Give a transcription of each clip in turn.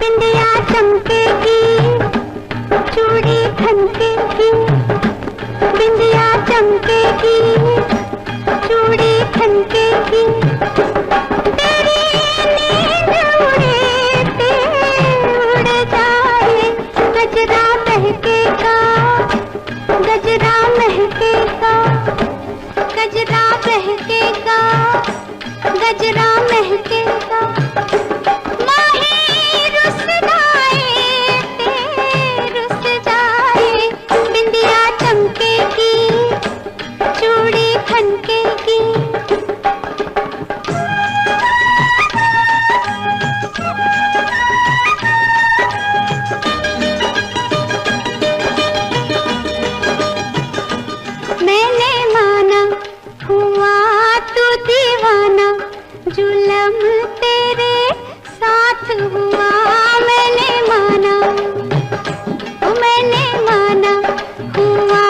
बिंदिया चमकेगी, चूड़ी खनकेगी, बिंदिया चमकेगी, चूड़ी खनकेगी, तेरी नींद उड़े ते उड़ जाए, गजरा महकेगा, गजरा महकेगा, गजरा महकेगा, गजरा महकेगा, माही रुस जाए ते रुस जाए, बिंदिया चमकेगी, चूड़ी खनकेगी। मैंने माना हुआ तू दीवाना, जुलम तेरे साथ हुआ, मैंने माना, मैंने माना हुआ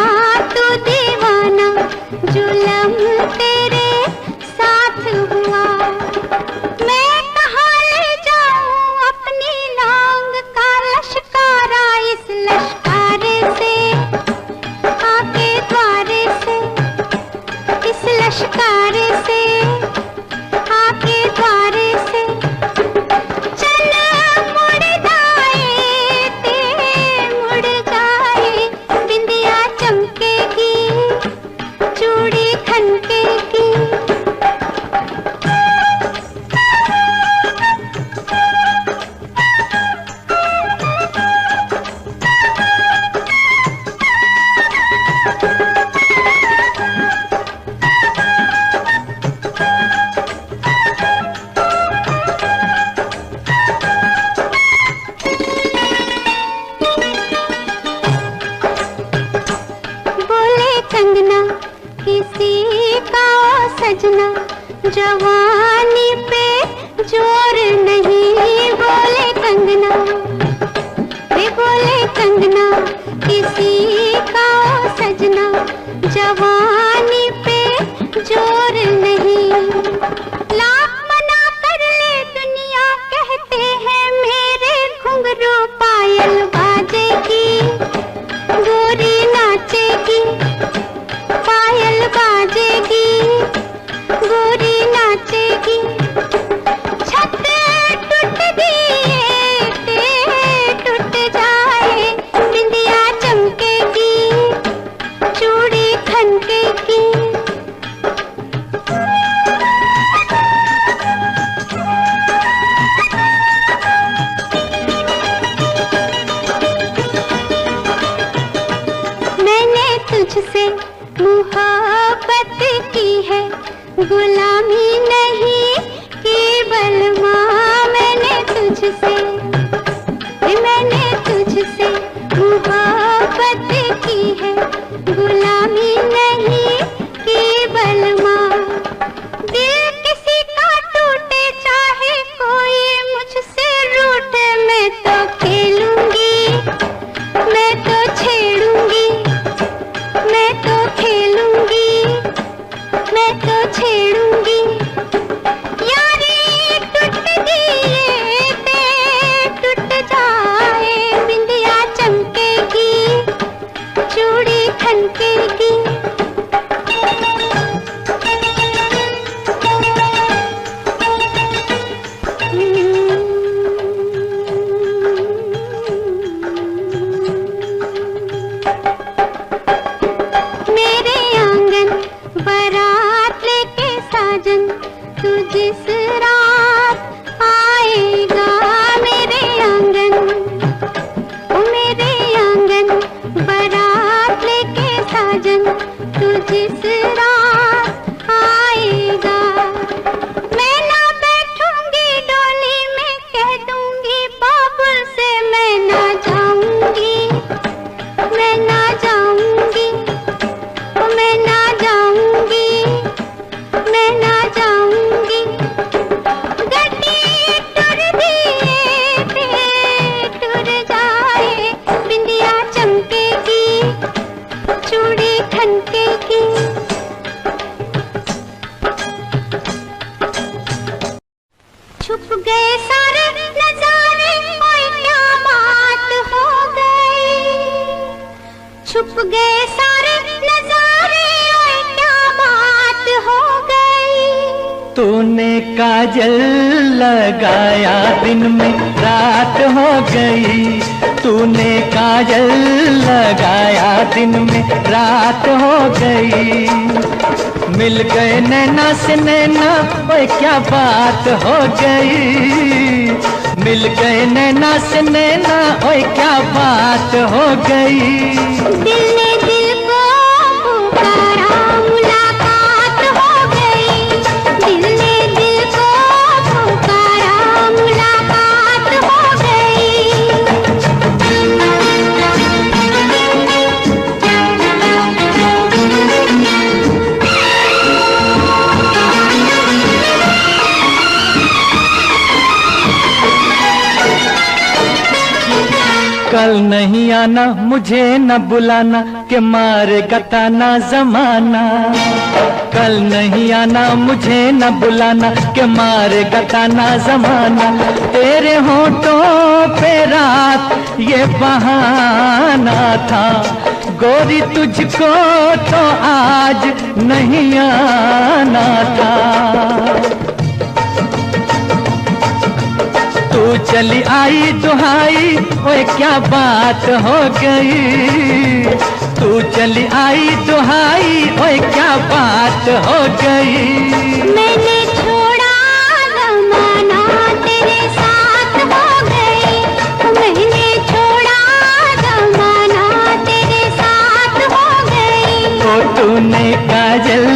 तू दीवाना, जुलम तेरे साथ हुआ। मैं कहाँ ले जाऊं अपनी नांग का लश्कारा, इस लश्कारे से आके द्वारे से, इस लश्कारे से आके द्वारे से, चल तूने काजल लगाया दिन में रात हो गई, तूने काजल लगाया दिन में रात हो गई। मिल गए नैना से नैना, ओए क्या बात हो गई। मिल गए नैना से नैना, ओए क्या बात हो गई। दिल ने दिल को पुकारा, मुलाकात हो गई। दिल ने दिल को पुकारा, मुलाकात हो गई। कल नहीं आना, मुझे न बुलाना, के मारे गताना जमाना। कल नहीं आना, मुझे न बुलाना, के मारे गताना जमाना। तेरे होठों पे रात ये बहाना था, गोरी तुझको तो आज नहीं आना था। तू चली आई दुहाई, ओए क्या बात हो गई। तू चली आई दुहाई, ओए क्या बात हो गई। मैंने छोड़ा जमाना, तेरे साथ हो गई। मैंने छोड़ा जमाना, तेरे साथ हो गई। तो तूने काजल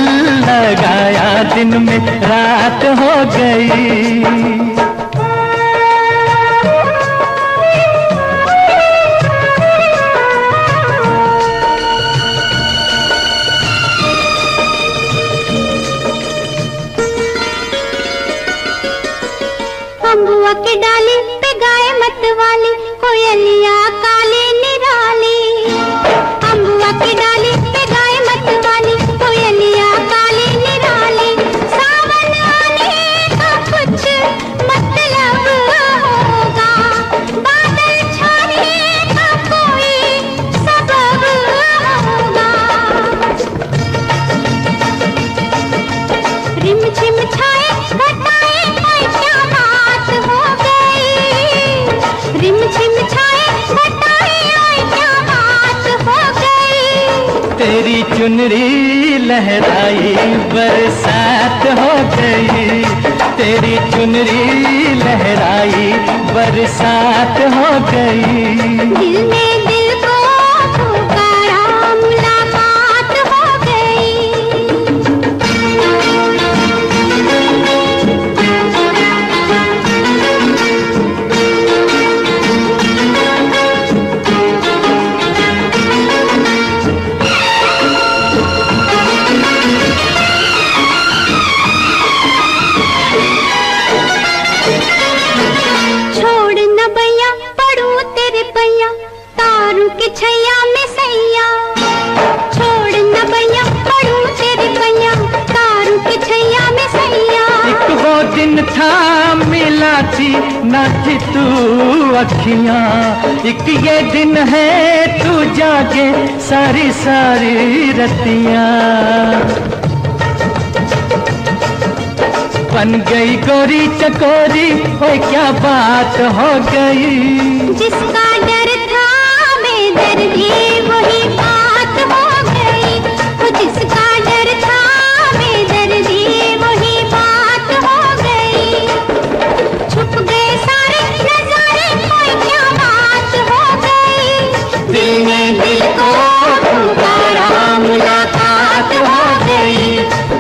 लगाया दिन में रात हो गई। अम्बुआ के डाली पे गाय मत वाली, कोयलिया काले निराली। अम्बुआ की डाली पे गाय मत वाली, कोयलिया काले निराली। सावन आने का कुछ मतलब होगा, बादल छाने का कोई सबब होगा। रिम झिम छाए घटाए, क्या बात हो गई। रिम झिम छाए घटाए, क्या बात हो गई। तेरी चुनरी लहराई बरसात हो गई। तेरी चुनरी लहराई बरसात हो गई। दिल ने दिल को पुकारा, मुलाकात हो गई। छोड़ न भैया पड़ू तेरे पैया, तारू के छैया में सैया। छोड़ न भैया पड़ू तेरे पैया, तारू के छैया में सैया। एक वो दिन था मिला थी न थी तू अखियां, एक ये दिन है तू जागे सारी सारी रतियां। बन गई गोरी चकोरी, ओए क्या बात हो गई। जिसका डर था बेदर्दी, वही बात हो गई। वो जिसका डर था बेदर्दी, वही बात हो गई। छुप गए सारे नजारे, कोई क्या बात हो गई। दिल ने दिल को पुकारा, मुलाकात हो गई।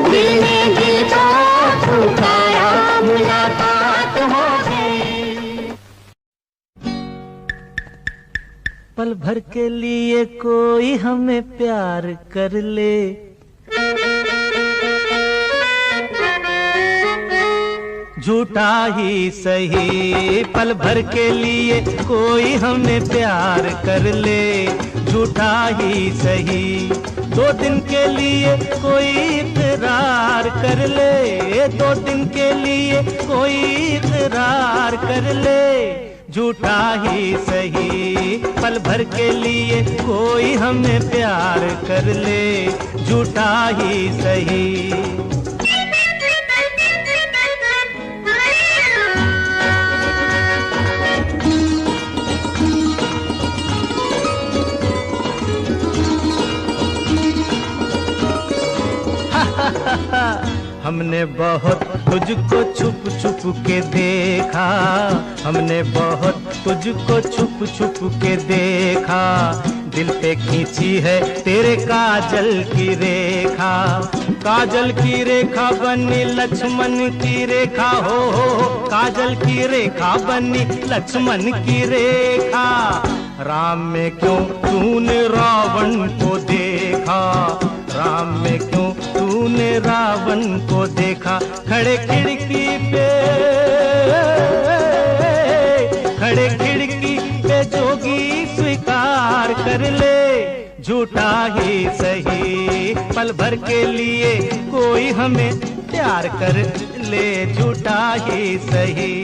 दिल ने दिल को पुकारा, मुलाकात हो गई। पल भर के लिए कोई हमें प्यार कर ले, झूठा ही सही। पल भर के लिए कोई हमें प्यार कर ले, झूठा ही सही। 2 दिन के लिए कोई इकरार कर ले, 2 दिन के लिए कोई इकरार कर ले, झूठा ही सही। पल भर के लिए कोई हमें प्यार कर ले, झूठा ही सही। हमने बहुत तुझको छुप छुप के देखा, हमने बहुत तुझको छुप छुप के देखा, दिल पे खींची है तेरे काजल की रेखा, काजल की रेखा बनी लक्ष्मण की रेखा, हो काजल की रेखा बनी लक्ष्मण की रेखा। राम में क्यों तूने रावण को देखा, राम में क्यों तूने रावण को देखा, खड़े खिड़की पे, खड़े खिड़की पे जोगी स्वीकार कर ले, झूठा ही सही पल भर के लिए कोई हमें प्यार कर ले, झूठा ही सही।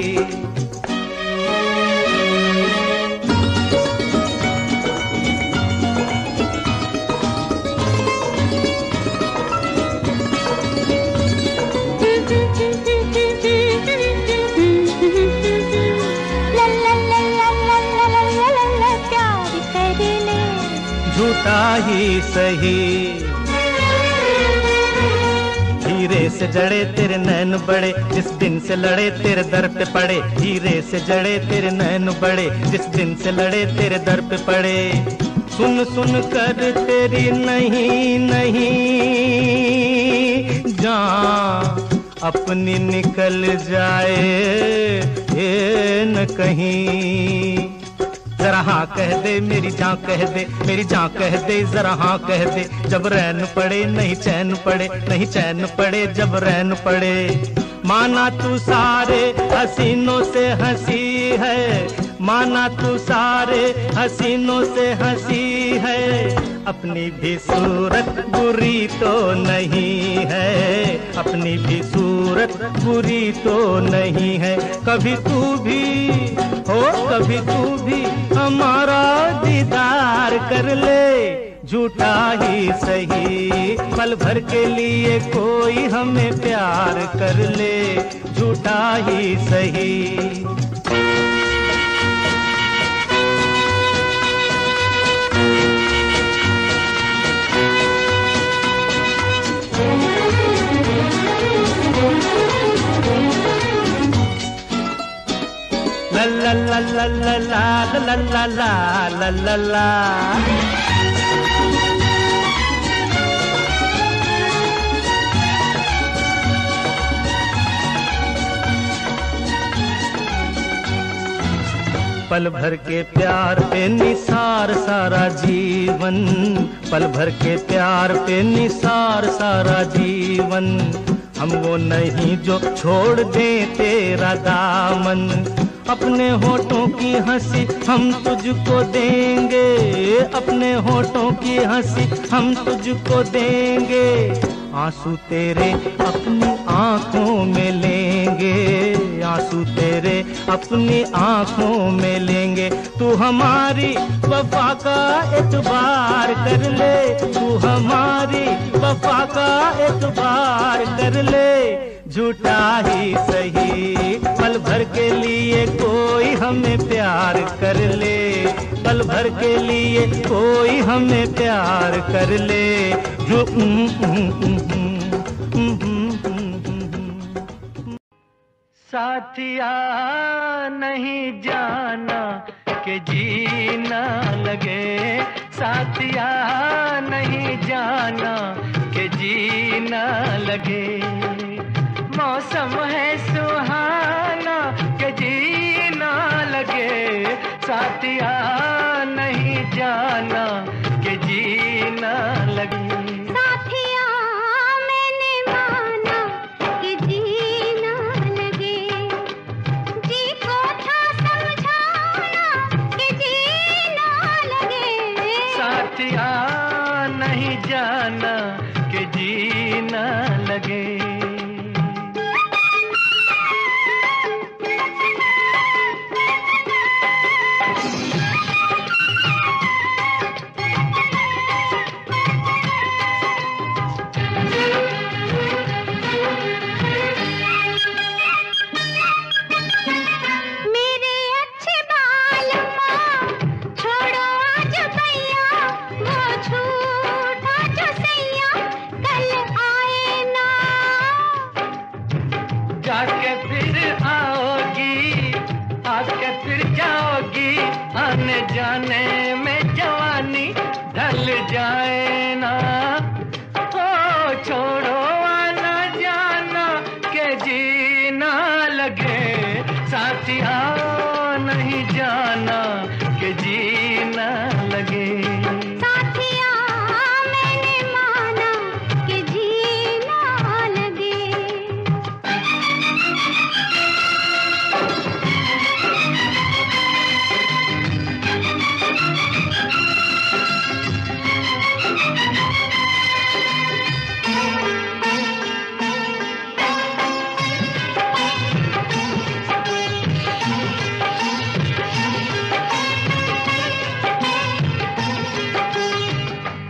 झूठा ही सही। हीरे से जड़े तेरे नैन बड़े, जिस दिन से लड़े तेरे दर पे पड़े, हीरे से जड़े तेरे नैन बड़े, जिस दिन से लड़े तेरे दर पे पड़े। सुन सुन कर तेरी नहीं नहीं जान अपनी निकल जाए ये न कहीं, जरा हाँ कह दे मेरी जान कह दे, मेरी जान कह दे जरा हाँ कह दे, जब रैन पड़े नहीं चैन पड़े, नहीं चैन पड़े जब रैन पड़े। माना तू सारे हसीनों से हंसी है, माना तू सारे हसीनों से हंसी है, अपनी भी सूरत बुरी तो नहीं है, अपनी भी सूरत बुरी तो नहीं है। कभी तू भी हो, कभी तू भी हमारा दीदार कर ले, झूठा ही सही पल भर के लिए कोई हमें प्यार कर ले, झूठा ही सही। ला ला ला ला ला ला ला ला ला ला। पल भर के प्यार पे निसार सारा जीवन, पल भर के प्यार पे निसार सारा जीवन, हम वो नहीं जो छोड़ दे तेरा दामन। अपने होठों की हंसी हम तुझको देंगे, अपने होठों की हंसी हम तुझको देंगे, आंसू तेरे अपनी आंखों में लेंगे, आंसू तेरे अपनी आंखों में लेंगे। तू हमारी वफा का एतबार कर ले, तू हमारी वफा का एतबार कर ले, झूठा ही सही पल भर के लिए कोई हमें प्यार कर ले, पल भर के लिए कोई हमें प्यार कर ले। साथिया नहीं जाना कि जीना लगे, साथिया नहीं जाना कि जीना लगे, मौसम है सुहाना कि जीना लगे, साथिया नहीं जाना कि जीना लगे। साथिया मैंने माना कि जीना लगे, जी को था समझाना कि जीना लगे, साथिया नहीं जाना कि जीना लगे। फिर जाओगी आने जाने में जवानी ढल जाए ना। ओ छोड़ो आना जाना के जीना लगे, साथिया नहीं जाना के जीना लगे। साथिया मैंने माना कि जीना लगे।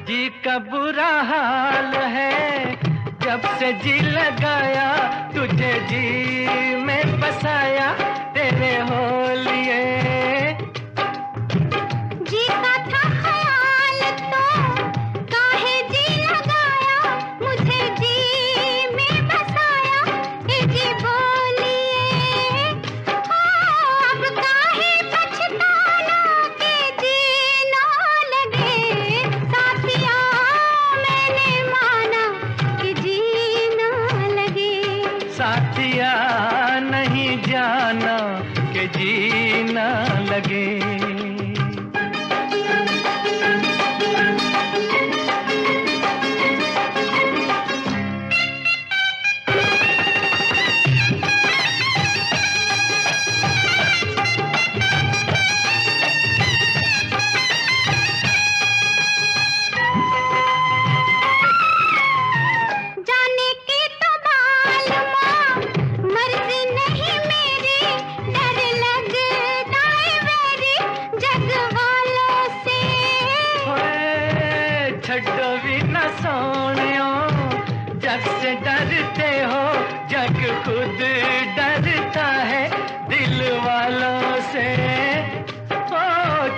जी का बुरा हाल है जब से जी लगाया, तुझे जी में बसाया तेरे हो लिए। जी का था ख्याल तो काहे जी लगाया, मुझे जी में बसाया ए जी बोलिए। अब काहे पछताना के जी ना लगे, साथिया मैंने माना कि जी ना लगे। साथिया नहीं जाना के जीना लगे। जाने की तो मालूम मर्जी नहीं मेरी, डर लगता है मेरी जग वालों से। ओए छड्डो भी न सोनियो, जग से डरते हो, जग खुद डरता है दिल वालों से। ओ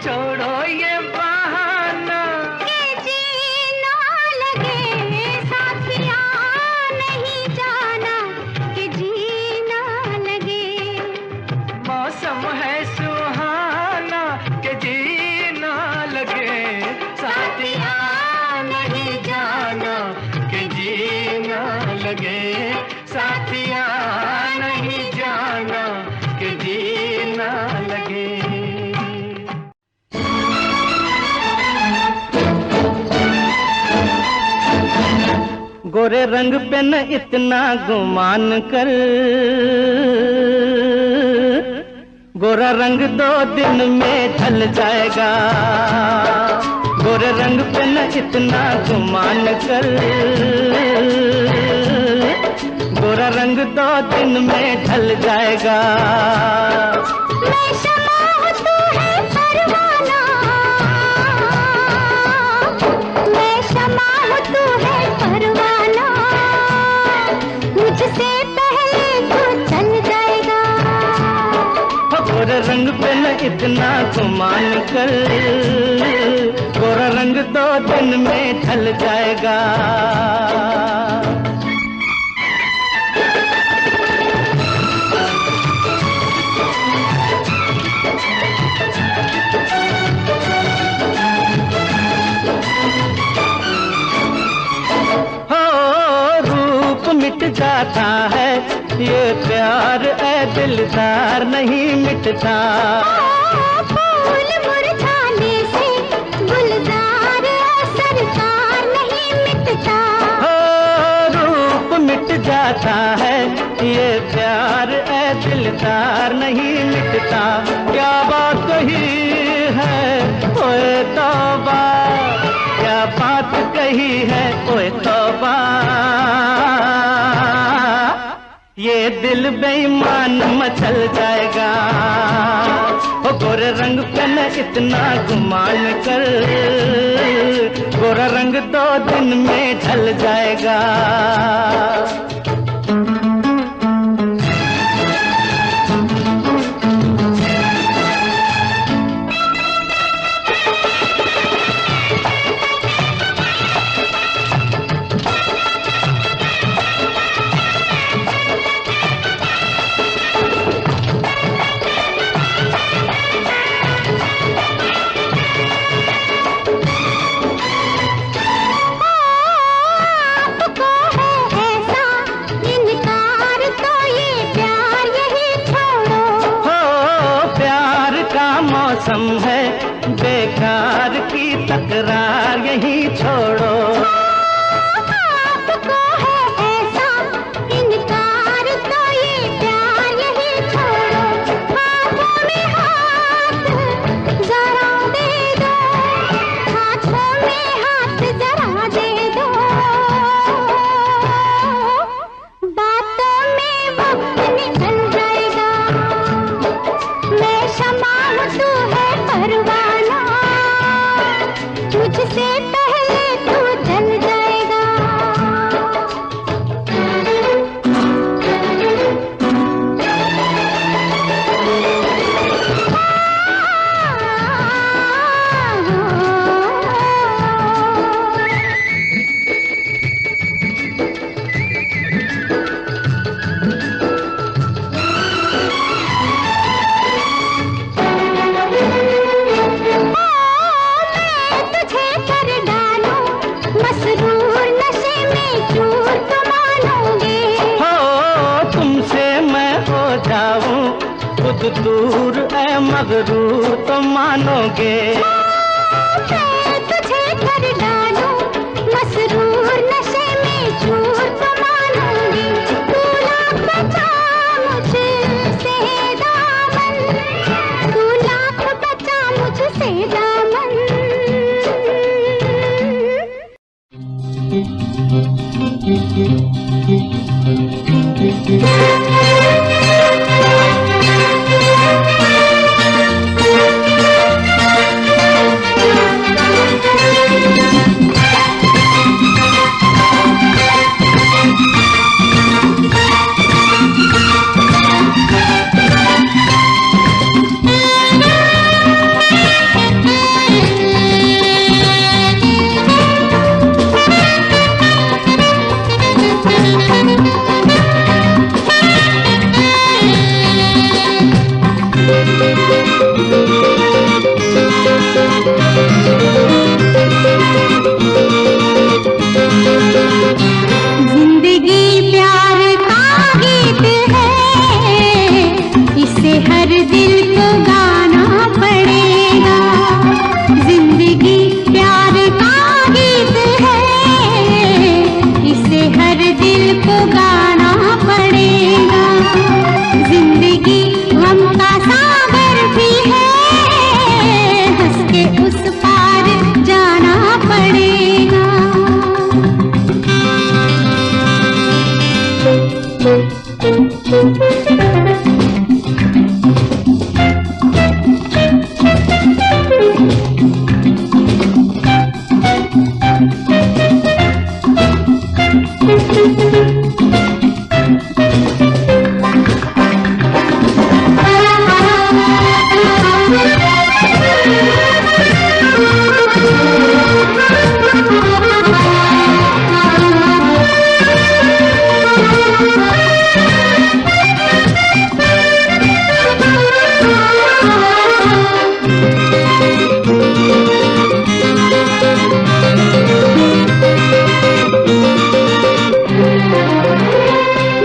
छोड़ो ये बहाना के जीना लगे, साथिया नहीं जाना कि जीना लगे। मौसम है सुहाना के जीना लगे, साथिया नहीं जाना के जीना लगे। साथिया नहीं जाना के जीना लगे। गोरे रंग पे न इतना गुमान कर, गोरा रंग 2 दिन में ढल जाएगा। गोरे रंग पे न इतना गुमान कर, गोरा रंग 2 दिन में ढल जाएगा। मैं शमा हूँ तू है परवाना, मैं शमा हूँ तू है परवाना, मुझसे पहले तू चल जाएगा। गोरा रंग पे न इतना गुमान कर, गोरा रंग 2 दिन में ढल जाएगा। मिट जाता है ये प्यार, ऐ दिलदार नहीं मिटता। फूल मुरझाने से गुलजार सरकार नहीं मिटता। रूप मिट जाता है ये प्यार, ऐ दिलदार नहीं मिटता। क्या बात कही है ओए तौबा, क्या बात कही है ओए तौबा। ये दिल बेईमान मचल जाएगा। ओ गोरे रंग पे न इतना गुमान कर, गोरा रंग 2 दिन में ढल जाएगा। मौसम है, बेकार की तकरार यही छोड़ो। आपको है ऐसा इनकार तो ये प्यार यही छोड़ो। हाथों में हाथ जरा दे दो, हाथों में हाथ जरा दे दो। बातों में वक्त निकल जाएगा, मैं शमा हूँ तू है परवाना, मुझसे पहले तू जल जाएगा। तुझे कर डालूं मसरूर नशे में चूर तो मानोगे। हो तुमसे मैं हो जाऊं खुद दूर ऐ मगरूर तो मानोगे। मैं तुझे कर डालूं मसरूर नशे में चूर तो मानोगे। तू लाख बचा मुझसे दामन, तू लाख बचा मुझसे दामन। जिंदगी प्यार का गीत है, इसे हर दिल को गाना पड़ेगा। जिंदगी प्यार का गीत है, इसे हर दिल को गाना पड़ेगा। जिंदगी गम का सागर भी है, हंस के उस पार जाना पड़ेगा।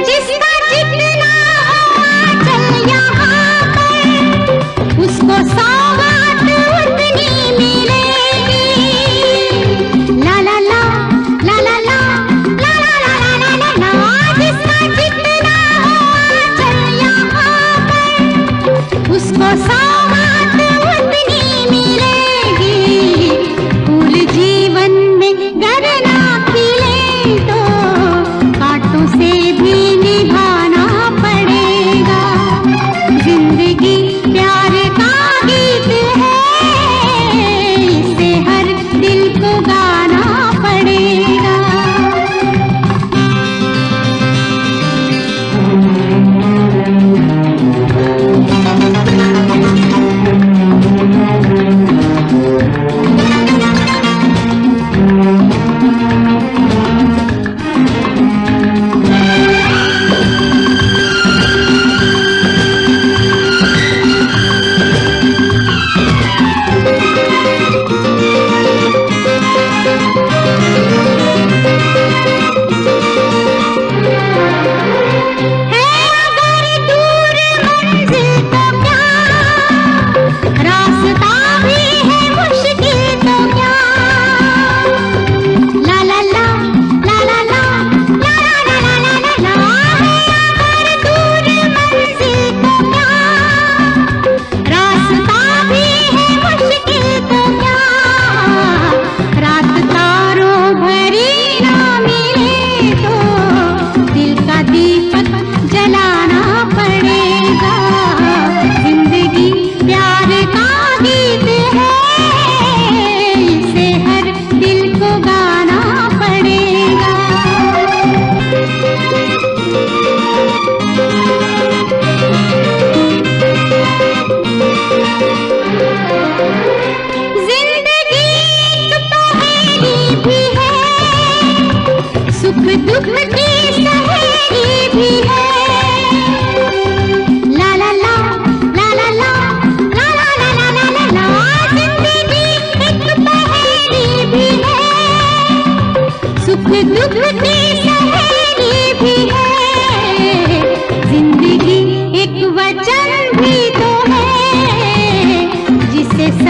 जिसका जितना चल यहाँ पर, उसको सौगात उतनी मिलेगी। ला ला ला ला ला ला ला ला ला ला ला। जिसका जितना चल यहाँ पर, उसको सौगात उतनी मिलेगी। फूल जीवन में गर ना खिले तो कांटों से भी निभाना पड़ेगा। जिंदगी प्यार का गीत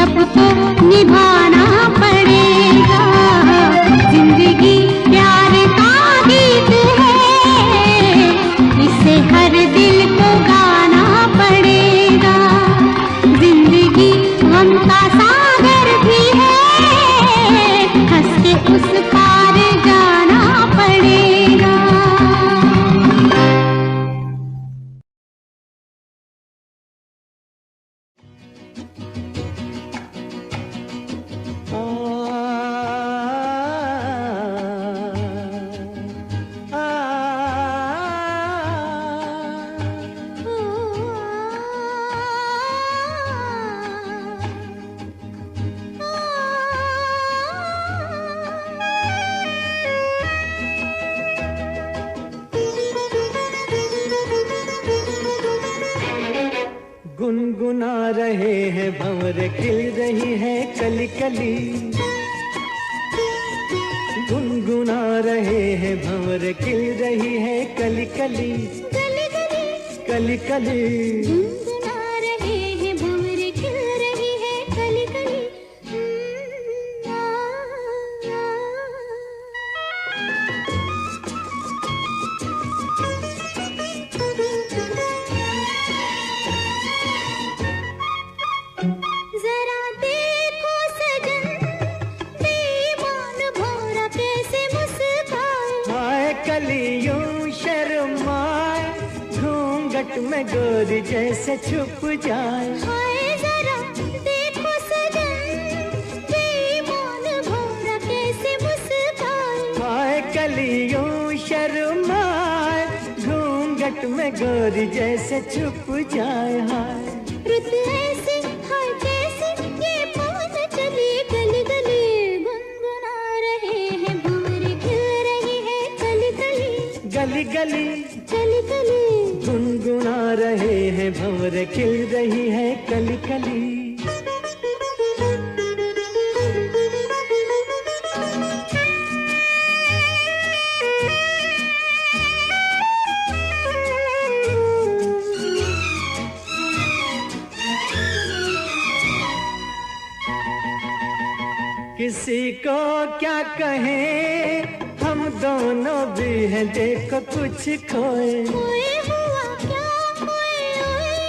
सबको निभाना पड़ेगा। जिंदगी प्यार का गीत है, इसे हर दिल को गाना पड़ेगा। जिंदगी गम का सागर भी है, हंस के उस पार जाना पड़ेगा। गुनगुना रहे हैं भंवरे, खिल रही है कली कली। गुनगुना रहे हैं भंवरे, खिल रही है कली कली। गली गली कली कली गुनगुना रहे हैं भंवरे, खिल रही है कली कली। जरा देखो सजन, बेईमान भौरा कैसे मुस्काए। हाय कलियों शर्माए, घूंघट में गोरी जैसे छुप जाए। हाय जरा देखो सजन, बेईमान भौरा कैसे मुस्काए। हाय कलियों शर्माए, घूंघट में गोरी जैसे छुप जाए। हाय रुत ऐसी हाय कैसी, ये पवन चली गली गली। गुनगुना रहे हैं भंवरे, खिल रही है कली कली। गली गली कली कली गुनगुना रहे हैं भंवरे, खिल रही है कली कली। किसी को क्या कहें, हम दोनों भी हैं देखो कुछ खोए। खोए हुआ क्या खोए ओए,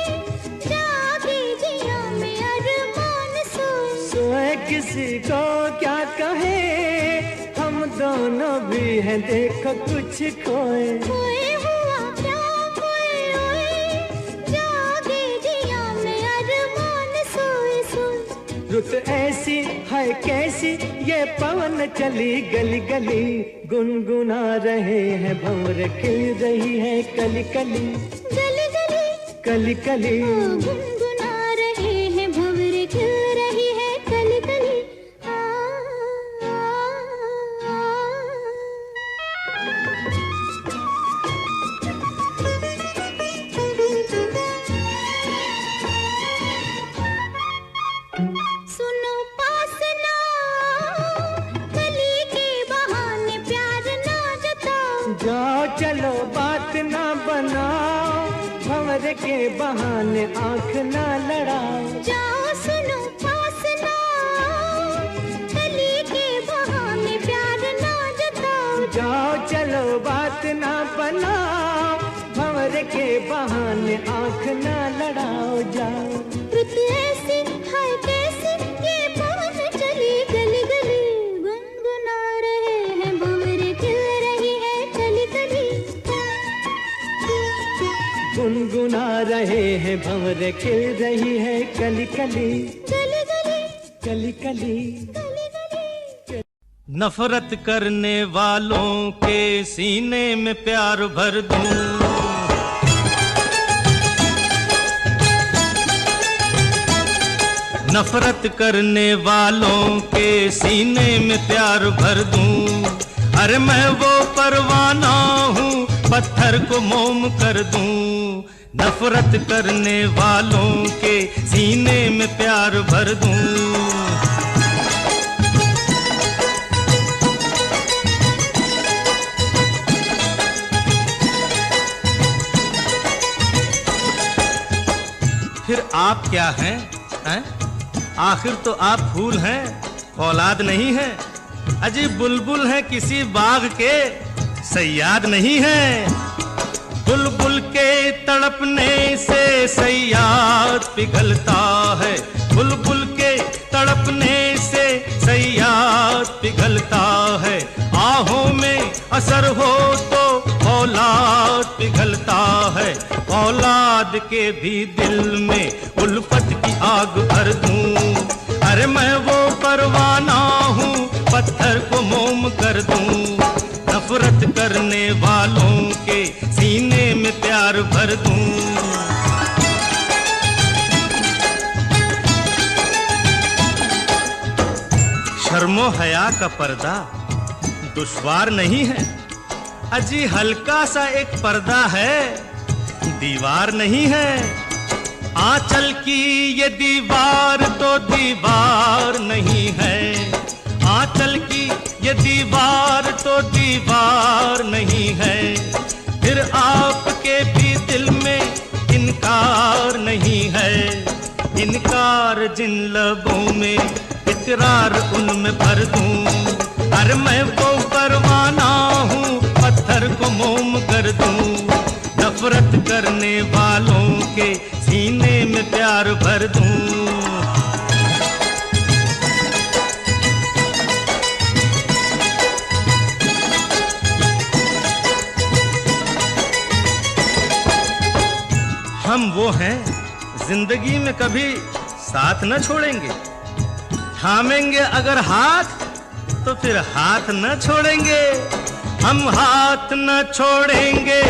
जागी जिया में अरमान सोए। सोए किसी को क्या कहें, हम दोनों भी हैं देखो कुछ खोए। खोए हुआ क्या खोए ओए, जागी जिया में अरमान सोए सोए। रुत ऐसी है कैसी, ये पवन चली गली गली। गुनगुना रहे हैं भंवरे, खिल रही है कली कली। गली गली कली कली गुनगुना रहे हैं भंवरे, खिल रही है कली कली। सुनो पास ना, कली के बहाने प्यार ना जताओ। जाओ चलो बात ना बनाओ, भंवरे के बहाने आंख ना लड़ाओ। जाओ सुनो पास ना, कली के बहाने प्यार ना जताओ। जाओ चलो बात ना बनाओ, भंवरे के बहाने आंख ना लड़ाओ। जाओ रुत ऐसी हाय कैसी, ये पवन चली गली गली। गुनगुना रहे हैं भंवरे, खिल रही है कली कली। गुनगुना रहे हैं भंवरे, खिल रही है कली कली। गली गली कली कली गली गली। नफरत करने वालों के सीने में प्यार भर दूं। नफरत करने वालों के सीने में प्यार भर दूं। अरे मैं वो परवाना हूँ, पत्थर को मोम कर दूं। नफरत करने वालों के सीने में प्यार भर दूं। फिर आप क्या हैं? आखिर तो आप फूल हैं, औलाद नहीं है। अजीब बुलबुल हैं किसी बाग के, सैयाद नहीं है। बुलबुल के तड़पने से सैयाद पिघलता है, बुलबुल के तड़पने से सैयाद पिघलता है। आहों में असर हो तो औलाद पिघलता है। औलाद के भी दिल में उल्फत की आग भर दूं। अरे मैं वो परवाना हूँ, पत्थर को मोम कर दूं। नफरत करने वालों के सीने में प्यार भर दूं। शर्मो हया का पर्दा दुश्वार नहीं है, अजी हल्का सा एक पर्दा है, दीवार नहीं है। आंचल की ये दीवार तो दीवार नहीं है, आंचल की ये दीवार तो दीवार नहीं है। फिर आपके भी दिल में इनकार नहीं है, इनकार जिन लबों में इकरार उनमें भर दूं। अरे मैं वो परवाना हूँ, पत्थर को मोम कर दूं। नफरत करने वालों के सीने में प्यार भर दूं। हम वो हैं जिंदगी में कभी साथ न छोड़ेंगे, थामेंगे अगर हाथ तो फिर हाथ न छोड़ेंगे। हम हाथ न छोड़ेंगे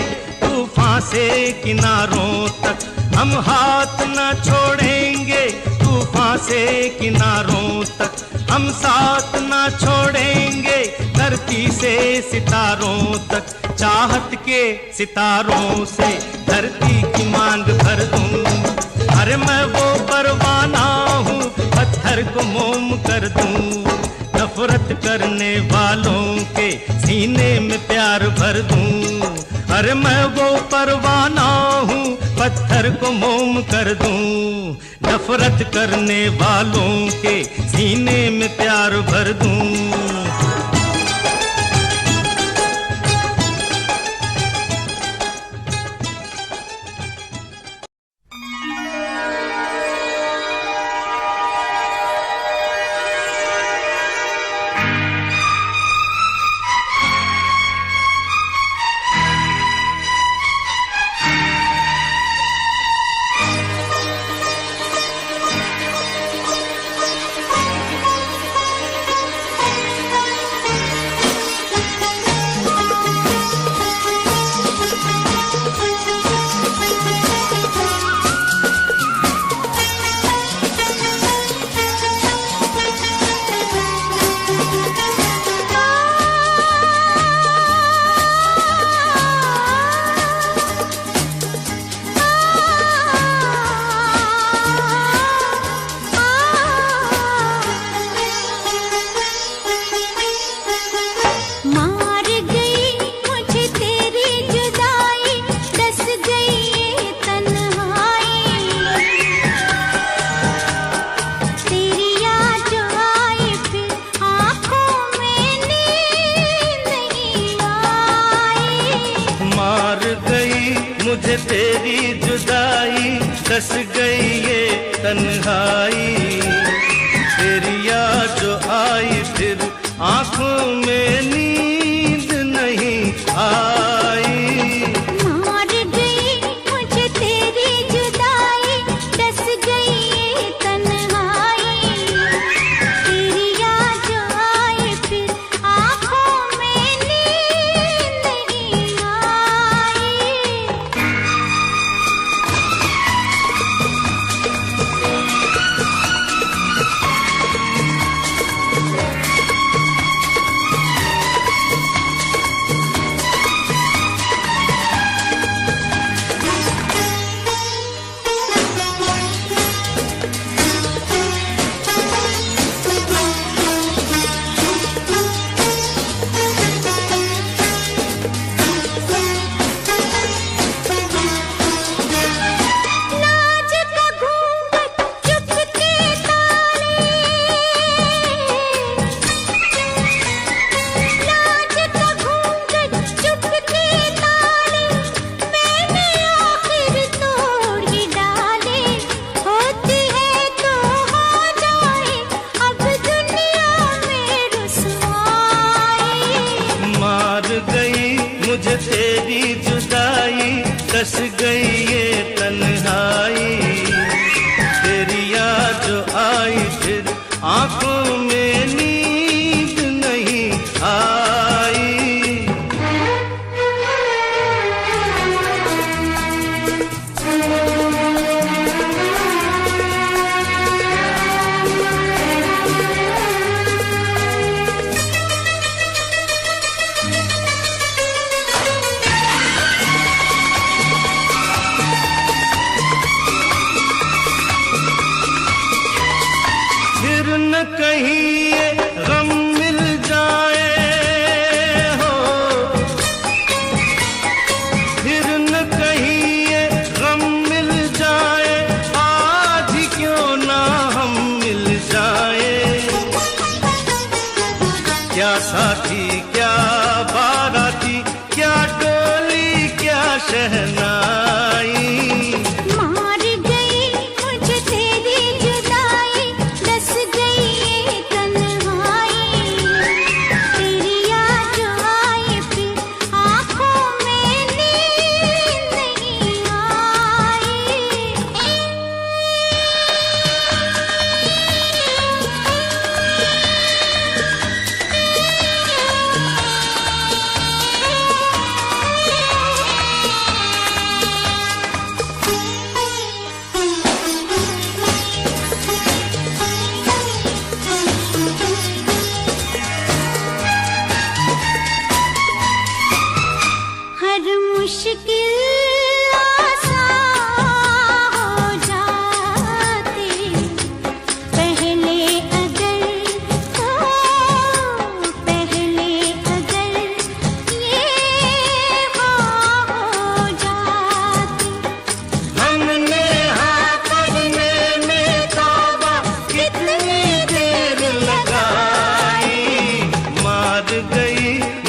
तूफान से किनारों तक, हम हाथ न छोड़ेंगे तूफान से किनारों तक। हम साथ न छोड़ेंगे धरती से सितारों तक। चाहत के सितारों से धरती की मांग भर दूं। अरे मैं वो परवाना हूँ, पत्थर को मोम कर दूं। नफरत करने वालों के सीने में प्यार भर दूं। अरे मैं वो परवाना हूँ, पत्थर को मोम कर दूं। नफरत करने वालों के सीने में प्यार भर दूं। मुझे तेरी जुदाई, दस गई ये तन्हाई। तेरी याद जो आई फिर आंखों में नींद नहीं आई। मार गई मुझे तेरी जुदाई, दस गई ये तन्हाई। तेरी याद जो आई फिर आंखों में नींद नहीं आई। डस गई ये तन्हाई, तेरी याद जो आई फिर आंखों में नींद नहीं आई। फिर न कहीं ये गम मिल जाए हो, फिर न कहीं ये गम मिल जाए, आज ही क्यों ना हम मिल जाए। क्या साथी क्या बाराती, क्या डोली क्या शहनाई,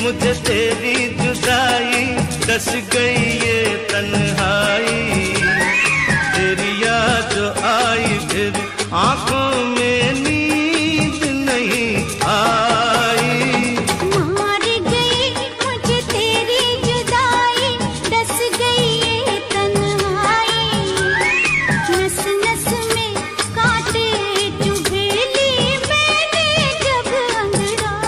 मुझे तेरी जुदाई, डस गई ये तन्हाई, तेरी याद जो आई फिर आंखों में नींद नहीं आई। मार गई मुझे तेरी जुदाई, डस गई ये तन्हाई, नस नस में कांटे चुभे ली मैंने जब अंगड़ाई।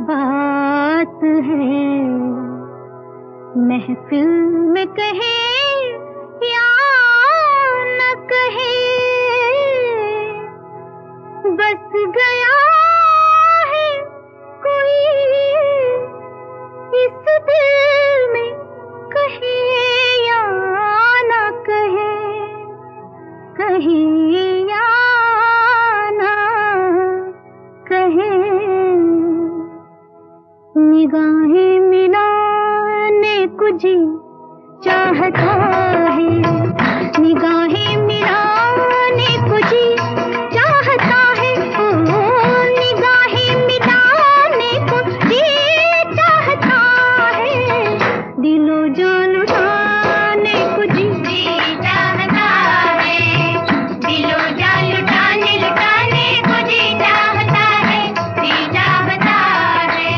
बात है महफिल में कहे या न कहे, बस गया है कोई इस दिल में, कहे या न कहे, कहे या न कहे। निगाहें मिलाने को जी चाहता है, निगाहें मिलाने को जी चाहता है, ओ निगाहें मिलाने को जी चाहता है, दिलो जान लुटाने को जी चाहता है, दिलो जान लुटाने लुटाने को जी चाहता है, जी चाहता है।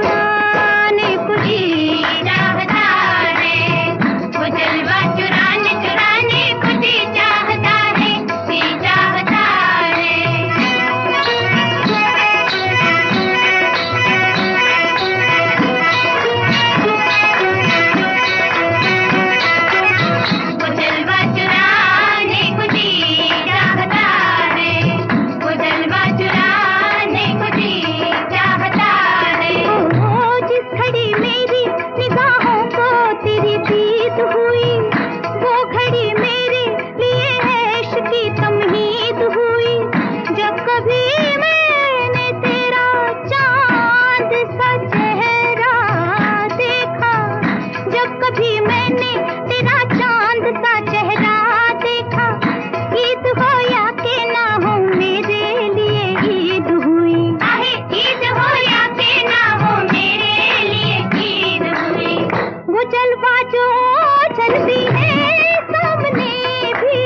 चुराने को जी चाहता है, वो जलवा चुराने चुराने को जी चाहता है, जी चाहता है। वो जलवा चुराने को जी चाहता है, वो जलवा चुराने को जी चाहता है। ओ जिस घड़ी मेरी निगाहों को तेरी दीद हुई, वो घड़ी मेरे लिए ऐश की तमहीद हुई। जब कभी मैंने तेरा चांद सा चेहरा देखा, जब कभी मैंने तेरा चांद सा चेहरा देखा, ईद हो या के ना हो मेरे लिए ईद हुई। ईद हो या के ना हो मेरे लिए ईद हुई। वो जलवा जो चलती है सामने भी,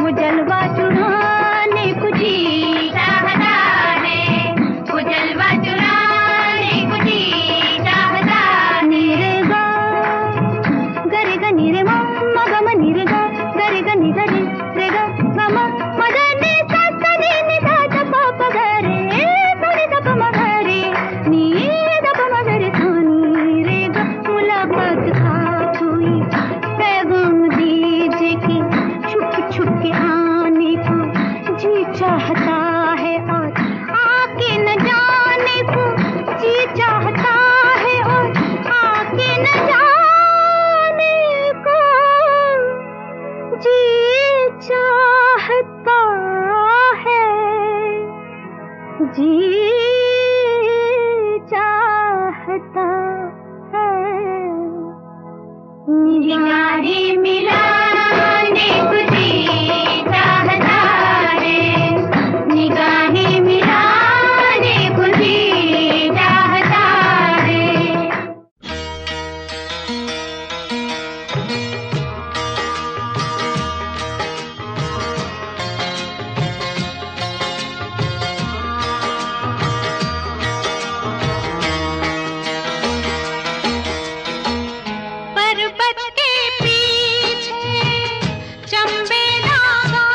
वो जलवा चुराने को जी चाहता है, वो जलवा चुराने को जी चाहता। नीरे गा गरे ग नीरे म ग म नीरे गा गरे ग नी गरे रे ग ग म म ग नी सा सा नी नी धा ध प प ग रे सा नी ध प म ग रे नी ध प म ग रे सा नी रे ग। मुलाकात खाक हुई, पैगाम दीजिए कि छुप छुप के आने को जी चाहता है, और आके न जाने को जी चाहता है, और आके न जाने को जी चाहता है, जी चाहता है। निगाहें मिलाने को जी चाहता है, निगाहें मिलाने को जी चाहता है। पर्वत के पीछे चंबे दागा,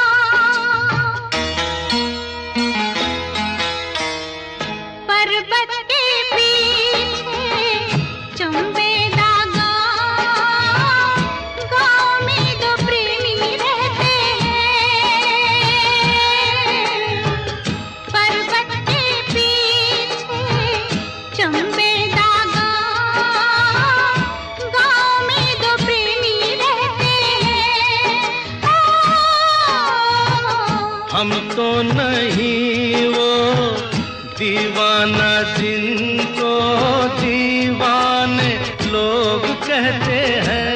पर्वत के पीछे चंबे दागा, गाँव में दो प्रेमी रहते हैं। पर्वत के पीछे चंबे दागा, गाँव में दो प्रेमी रहते हैं। हम तो नहीं वो दीवाना जिनको दीवाने लोग कहते हैं।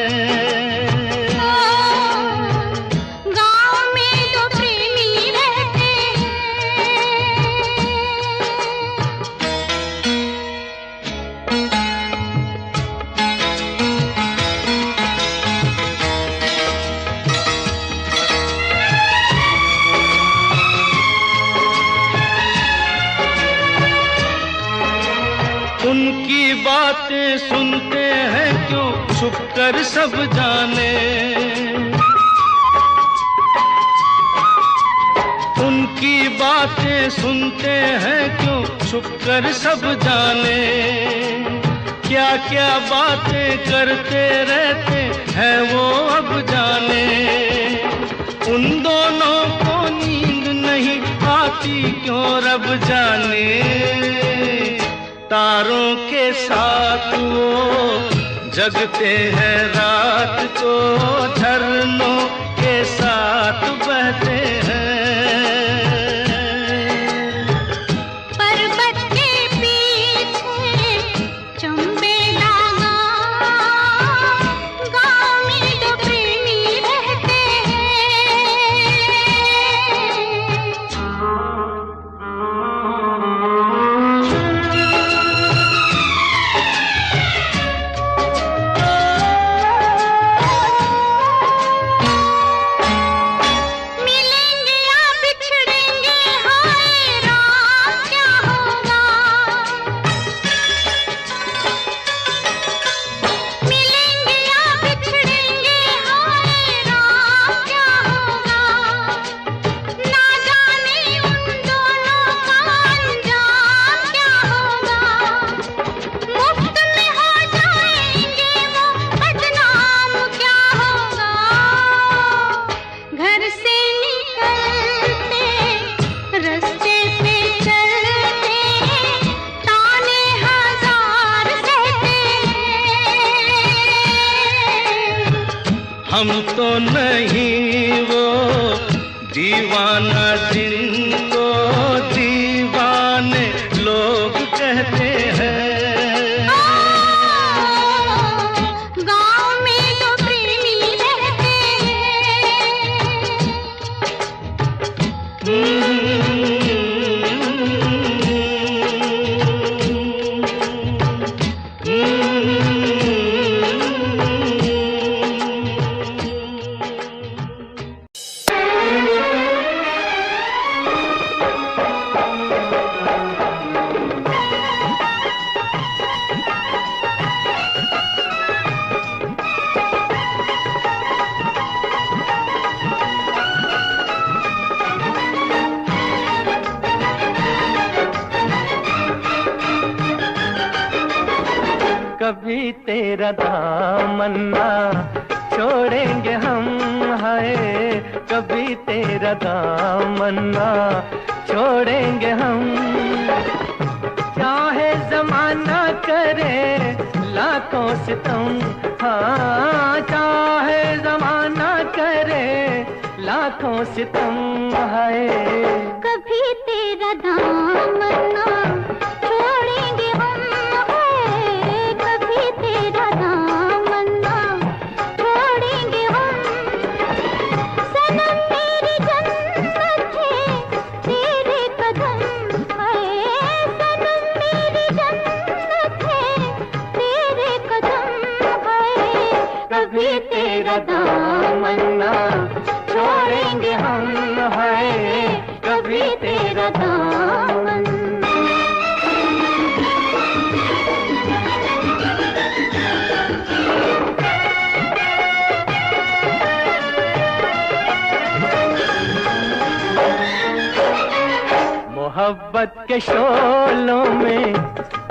गाँव में दो प्रेमी रहते हैं। उनकी बातें सुनते हैं क्यों छुप कर सब जाने, उनकी बातें सुनते हैं क्यों छुप कर सब जाने। क्या क्या बातें करते रहते हैं वो अब जाने। उन दोनों को नींद नहीं आती क्यों रब जाने। तारों के साथ वो जगते हैं रात को, झरनों के साथ बहते हैं। पर्वत के पीछे चंबे दागा, गाँव में दो प्रेमी रहते हैं। हम तो नहीं वो दीवाना जिनको दीवाने लोग कहते हैं। गाँव में तो प्रेमी रहते कभी तेरा दामन ना छोड़ेंगे हम, हाय कभी तेरा दामन ना छोड़ेंगे हम। चाहे जमाना करे लाखों सितम, हाँ चाहे जमाना करे लाखों सितम, हाय कभी तेरा दामन ना छोड़ेंगे हम, कभी तेरा दामन ना छोड़ेंगे हम। सनम मेरी जन्नत है तेरे कदम, है सनम मेरी जन्नत है तेरे कदम, है कभी तेरा दामन ना छोड़ेंगे हम, है कभी तेरा दामन। मोहब्बत के शोलों में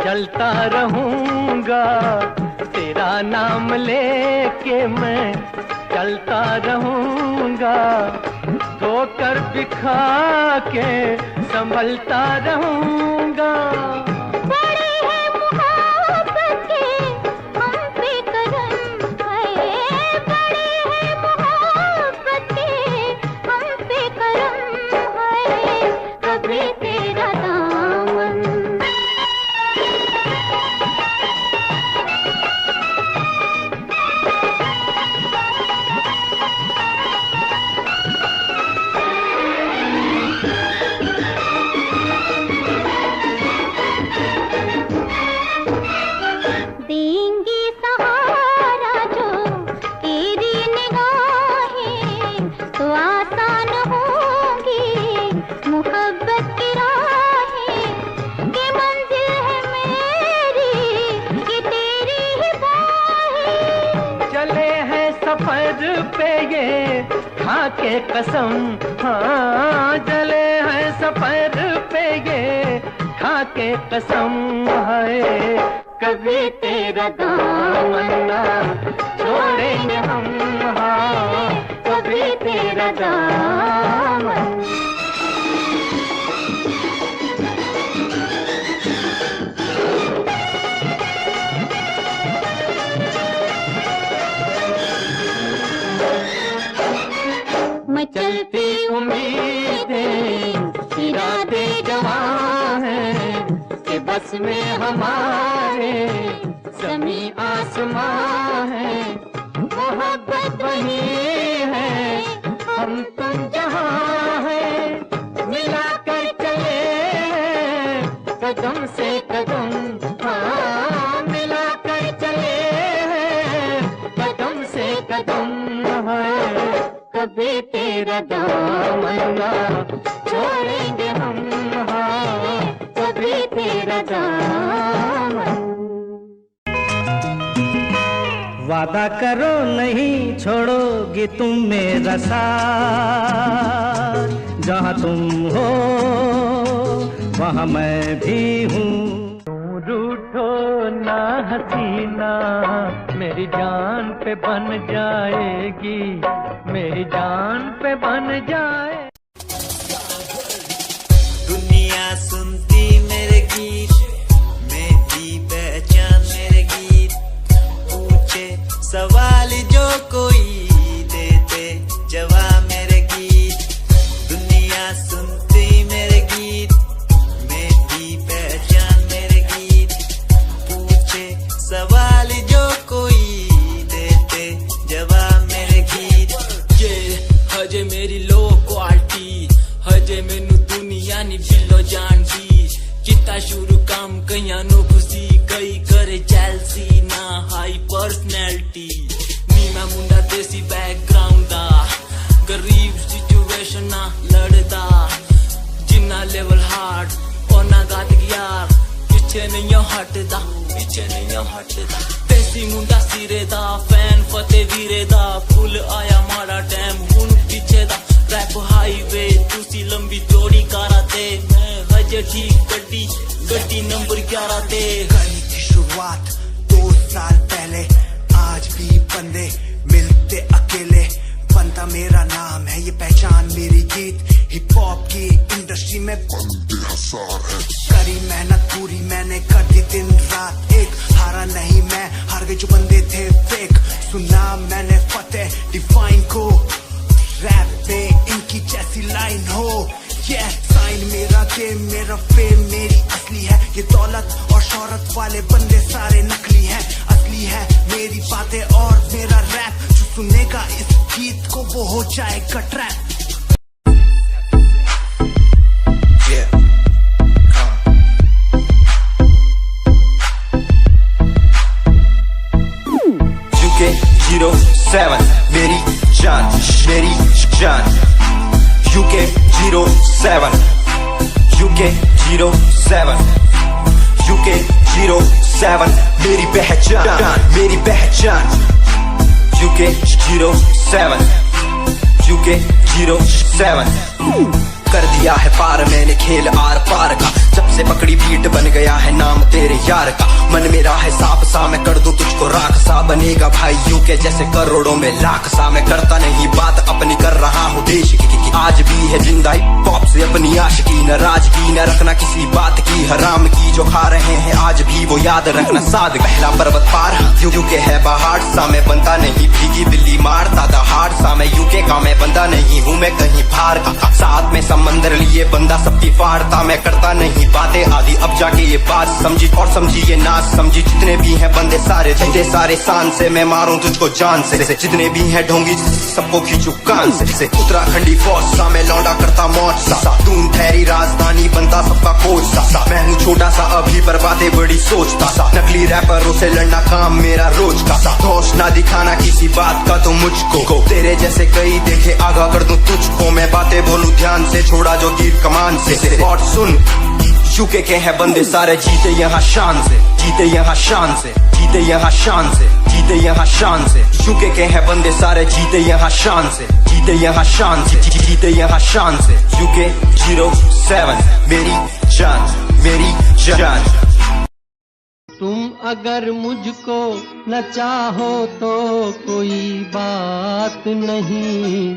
चलता रहूंगा, तेरा नाम लेके मैं चलता रहूंगा। धोकर बिखा के संभलता रहूंगा। बड़े हैं मोहब्बत के हम पे करम, है बड़े हैं मोहब्बत के हम पे करम, है कभी तेरा दामन। देंगी सहारा जो तेरी निगाहें, तो आसान होगी मोहब्बत की राहें। कि मंजिल है मेरी कि तेरी ही बाहें। चले हैं सफर पे ये खा के कसम, हाँ चले हैं सफर पे ये खा के कसम, है कभी तेरा दामन ना छोड़ेंगे हम, हाँ कभी तेरा दामन। मचलती उम्मीदें इरादे जवां हैं कि बस में हमारे ज़मीं आसमां है। मोहब्बत बनी है हम तुम जहां है, मिला कर चले कदम से कदम, हाँ मिला कर चले कदम से कदम, है कभी तेरा दामन ना छोड़ेंगे हम, हाँ कभी तेरा दामन। वादा करो नहीं छोड़ोगी तुम मेरा साथ, जहाँ तुम हो वहाँ मैं भी हूँ। रूठो ना हसीना मेरी जान पे बन जाएगी, मेरी जान पे बन जाए। दुनिया सुनती मेरे गीत, मेरी पहचान मेरे गीत, पूछे सवाल जो कोई का शुरू काम कईया नो खुशी कई करे चैल्सी ना हाई पर्सनैलिटी नी मैं मुंडा देसी बैकग्राउंड दा गरीब सिचुएशन ना लड़दा जिन्ना लेवल हार्ड ओना गात यार पीछे नहीं हटदा देसी मुंडा सिरे दा फैन फतेह वीरे दा फुल आया माड़ा टाइम हुन पीछे दा रैप हाईवे तुसी लंबी चौड़ी कारा ते मैं हजे ठीक गड्डी नंबर 11 ते कहीं की शुरुआत 2 साल पहले आज भी बंदे मिलते अकेले बनता मेरा नाम है ये पहचान मेरी गीत हिप हॉप की इंडस्ट्री में बंदे हजार है करी मेहनत पूरी मैंने कर दी दिन रात एक हारा नहीं मैं हार गए जो बंदे थे फेक सुना मैंने फतेह डिफाइन को रैप पे इनकी जैसी लाइन हो ये साइन मेरा गेम मेरा फेम मेरी असली है ये दौलत और शोहरत वाले बंदे सारे नकली हैं असली है मेरी बातें और मेरा रैप जो सुनेगा इस गीत को वो हो जाएगा ट्रैप UK07 मेरी जान UK07 UK07 UK07 मेरी पहचान UK07 UK07 कर दिया है पार मैंने खेल आर पार का जब से पकड़ी बीट बन गया है नाम तेरे यार का मन मेरा है सांप सा मैं कर दूं तुझको राख सा बनेगा भाई यूके जैसे करोड़ों में लाख सा मैं करता नहीं बात अपनी कर रहा हूँ देश की आज भी है जिंदा हिप हॉप से अपनी आशिकी नाराजगी न रखना किसी बात की हराम की जो खा रहे हैं आज भी वो याद रखना साद पहला पर्वत पार यूके है पहाड़ सा मैं बनता नहीं भीगी बिल्ली मारता दहाड़ सा मैं यूके का मैं बंदा नहीं हूँ मैं कहीं बाहर का साथ में समंदर लिए बंदा सबकी फाड़ता मैं करता नहीं बातें आदि अब जाके ये बात समझी और समझी ये नाच समझी जितने भी हैं बंदे सारे झंडे सारे शान से मैं मारूं तुझको जान से जितने भी हैं ढोंगी सबको खींचू कान से उत्तराखंडी फौज सा मैं लौंडा करता मौज सा दून ठहरी राजधानी बनता सबका कोच सा मैं हूँ छोटा सा अभी पर बातें बड़ी सोचता सा नकली रैपरों से लड़ना काम मेरा रोज का सा दोष ना दिखाना किसी बात का तो मुझको तेरे जैसे कई देखे आगा कर दूं तुझको मैं बातें बोलूं ध्यान से छोड़ा जो तीर कमान से और सुन यूके के हैं बंदे सारे जीते यहाँ शान से जीते यहाँ शान से जीते यहाँ शान से जीते यहाँ शान से यूके के हैं बंदे सारे जीते यहाँ शान से जीते यहाँ शान से जीते यहाँ शान से UK07 मेरी जान तुम अगर मुझको न चाहो तो कोई बात नहीं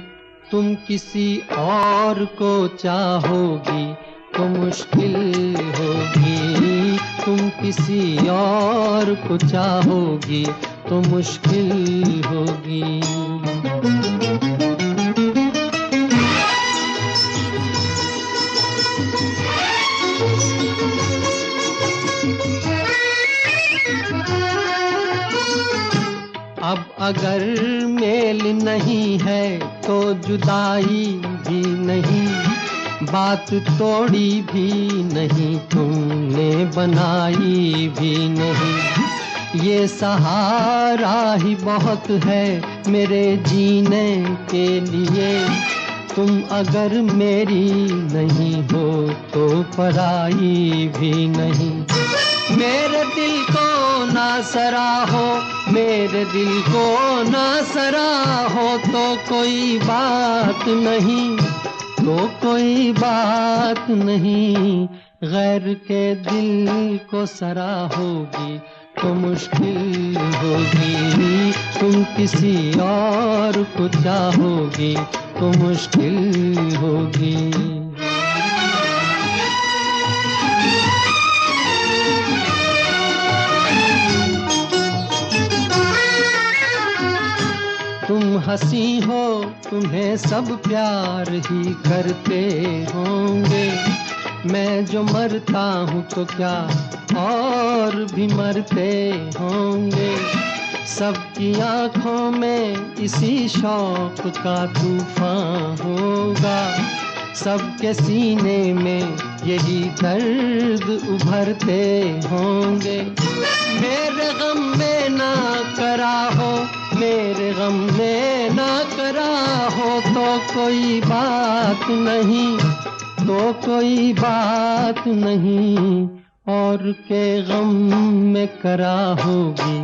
तुम किसी और को चाहोगी तो मुश्किल होगी तुम किसी और को चाहोगी तो मुश्किल होगी अब अगर मेल नहीं है तो जुदाई भी नहीं बात तोड़ी भी नहीं तुमने बनाई भी नहीं ये सहारा ही बहुत है मेरे जीने के लिए तुम अगर मेरी नहीं हो तो पराई भी नहीं मेरे दिल को ना सराहो मेरे दिल को ना सराहो तो कोई बात नहीं तो कोई बात नहीं गैर के दिल को सराहोगी तो मुश्किल होगी तुम किसी और को चाहोगी तो मुश्किल होगी तुम हंसी हो तुम्हें सब प्यार ही करते होंगे मैं जो मरता हूँ तो क्या और भी मरते होंगे सबकी आँखों में इसी शौक का तूफान होगा सबके सीने में यही दर्द उभरते होंगे। मेरे गम में ना करा हो, मेरे गम में ना करा हो तो कोई बात नहीं, तो कोई बात नहीं। और के गम में करा होगी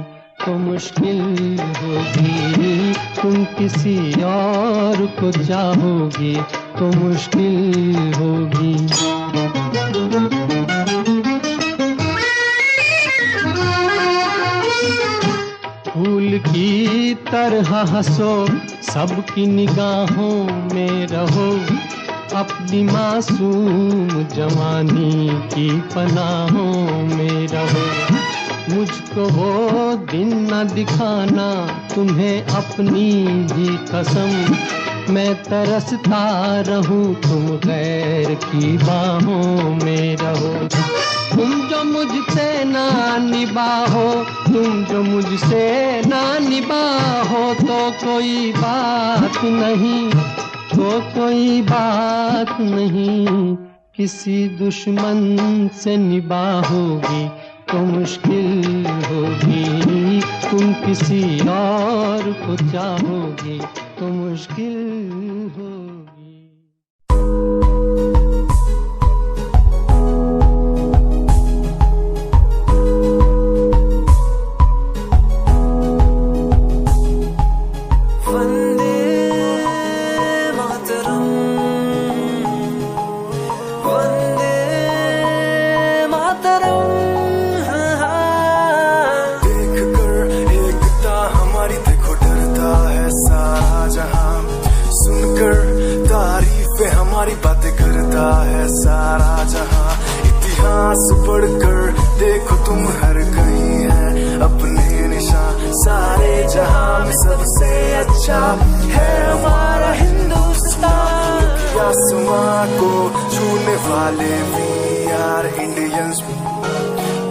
तो मुश्किल होगी, तुम किसी और को चाहोगी तो मुश्किल होगी। फूल की तरह हंसो, सबकी निगाहों में रहो, अपनी मासूम जवानी की पनाहों में रहो। मुझको वो दिन न दिखाना तुम्हें अपनी ही कसम, मैं तरसता रहूं तुम गैर की बाहों में रहो। तुम जो मुझसे ना निभाओ, तुम जो मुझसे ना निभाओ तो कोई बात नहीं, तो कोई बात नहीं। किसी दुश्मन से निभाओगी तो मुश्किल होगी, तुम किसी और को चाहोगी तो मुश्किल होगी। हमारी बातें करता है सारा जहां, इतिहास पढ़कर देखो तुम हर कहीं है अपने निशान। सारे जहां में सबसे अच्छा है हमारा हिंदुस्तान। आसमां को छूने वाले वी आर इंडियंस,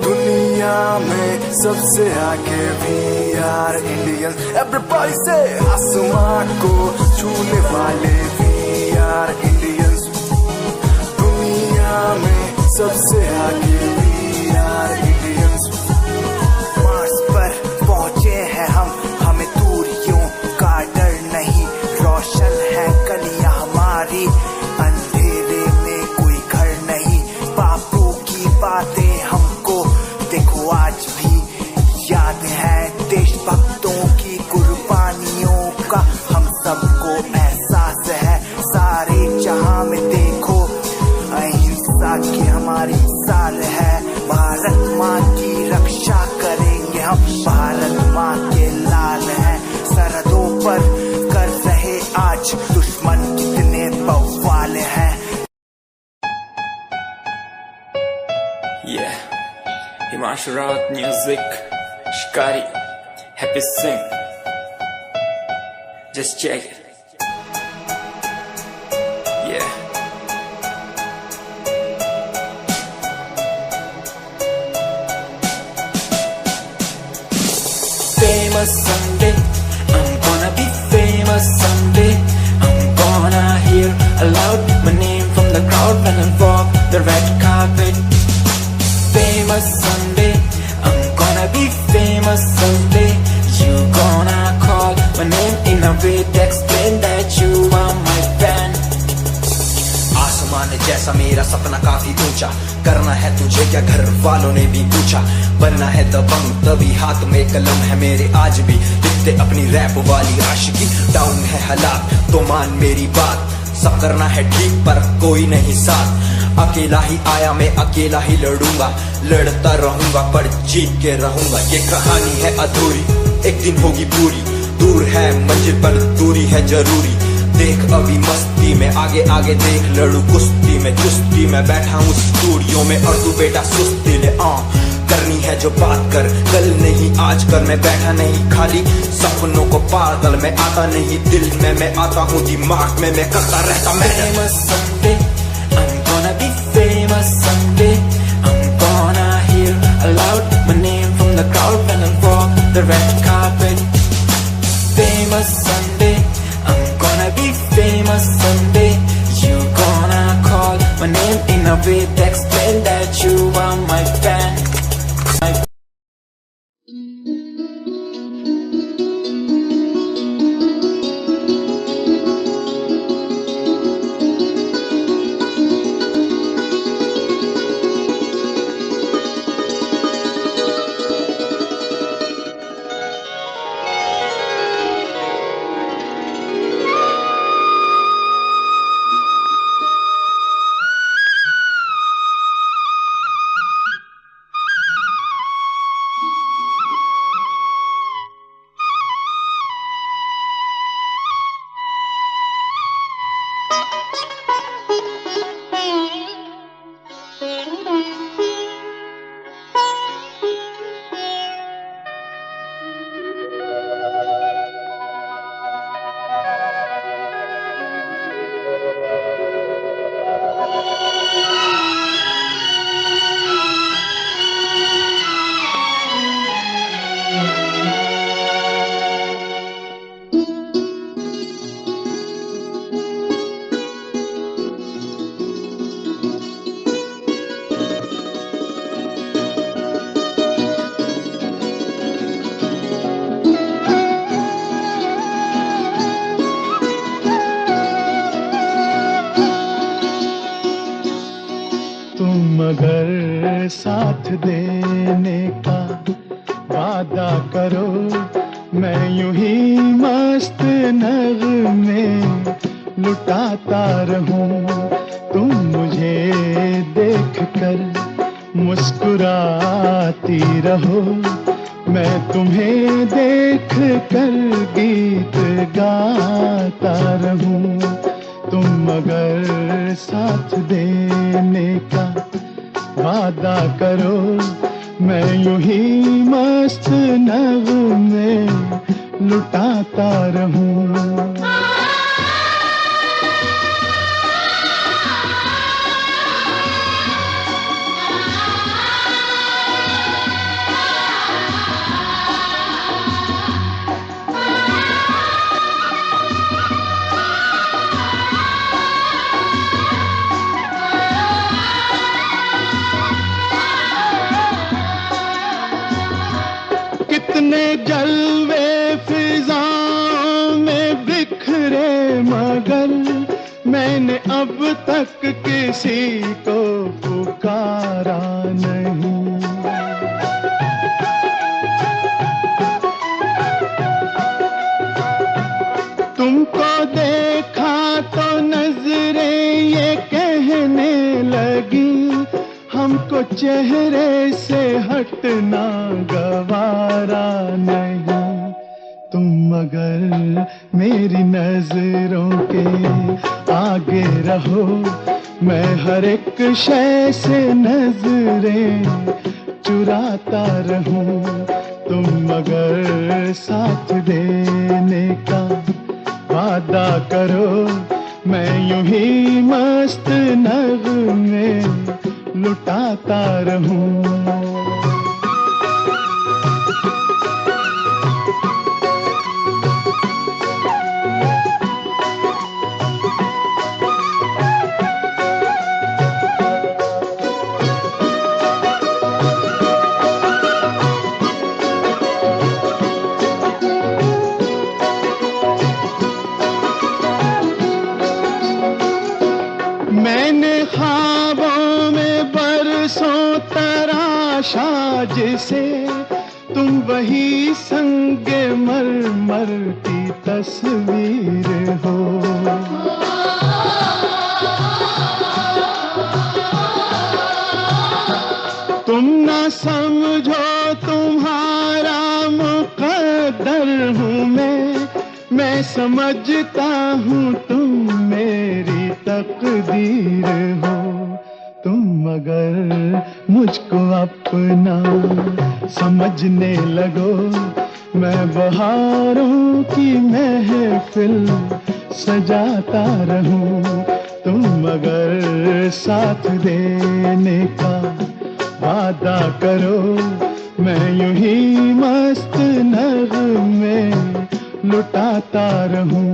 दुनिया में सबसे आगे वी आर इंडियंस। एवरीबॉडी से आसमां को छूने वाले वी आर इंडियंस, दुनिया में सबसे आगे वी आर इंडियंस। मार्स पर पहुंचे हैं हम, हमें दूरियों का डर नहीं, रोशन है गलियां हमारी, अंधेरे में कोई घर नहीं। बापू की बातें हमको देखो आज भी याद है, देशभक्तों की कुर्बानियों का हम सबको एहसास है। सारे जहां में देखो अहिंसा की हमारी साल है, भारत माँ की रक्षा करेंगे हम, भारत माँ के लाल हैं। सरहदों पर कर रहे आज दुश्मन कितने बवाल हैं। Yeah, Himanshu Rawat music, Shikari, Happy Singh. Just check it. Yeah. Famous someday, I'm gonna be famous someday. I'm gonna hear aloud my name from the crowd when I walk the red carpet. Famous someday, I'm gonna be famous someday. You gonna call my name in a way to explain that you are my fan. आसमान जैसा मेरा सपना काफी ऊंचा, करना है तुझे क्या घर वालों ने भी पूछा, बनना है दबंग तभी हाथ में कलम है मेरे आज भी, लिखते अपनी रैप वाली आशिकी। डाउन है हालात तो मान मेरी बात, सब करना है ठीक पर कोई नहीं साथ। अकेला ही आया मैं अकेला ही लड़ूंगा, लड़ता रहूंगा पर जीत के रहूंगा। ये कहानी है अधूरी, एक दिन होगी पूरी, दूर है मंजिल पर दूरी है जरूरी। देख अभी मस्ती में आगे आगे देख, लड़ू कुश्ती में चुस्ती में बैठा हूँ स्टूडियो में और तू बेटा सुस्ती ले। करनी है जो बात कर, कल नहीं आज कर, मैं बैठा नहीं खाली सपनों को पागल में आता नहीं, दिल में मैं आता हूँ दिमाग में मैं करता रहता मैं। Famous someday, I'm gonna be famous someday. I'm gonna hear aloud my name from the crowd when I walk the red carpet. Famous someday, I'm gonna be famous someday. You gonna with explain that you are my fan. मगर साथ देने का वादा करो, मैं यूं ही मस्त नगमे लुटाता रहूं। तुम मुझे देख कर मुस्कुराती रहो, मैं तुम्हें देख कर गीत गाता रहूं। तुम मगर साथ देने का वादा करो, मैं यूं ही मस्त नगमे लुटाता रहूं। कितने जलवे फिजाओं में बिखरे, मगर मैंने अब तक किसी को पुकारा नहीं। तुमको देखा तो नजरें ये कहने लगी, हमको चेहरे से हटना गवारा नहीं। तुम मगर मेरी नजरों के आगे रहो, मैं हर एक शय से नजरें चुराता रहूं। तुम मगर साथ देने का वादा करो, मैं यूं ही मस्त नगमे लुटाता रहूं। मैंने ख्वाबों में बरसों तराशा जिसे, तुम वही संगे मरमर की तस्वीर हो। तुम ना समझो तुम्हारा मुकद्दर हूँ मैं समझता हूँ तुम मेरी तकदीर हो। तुम मगर मुझको अपना समझने लगो, मैं बहारों की महफिल सजाता रहूं। तुम मगर साथ देने का वादा करो, मैं यूं ही मस्त नगमे लुटाता रहूं।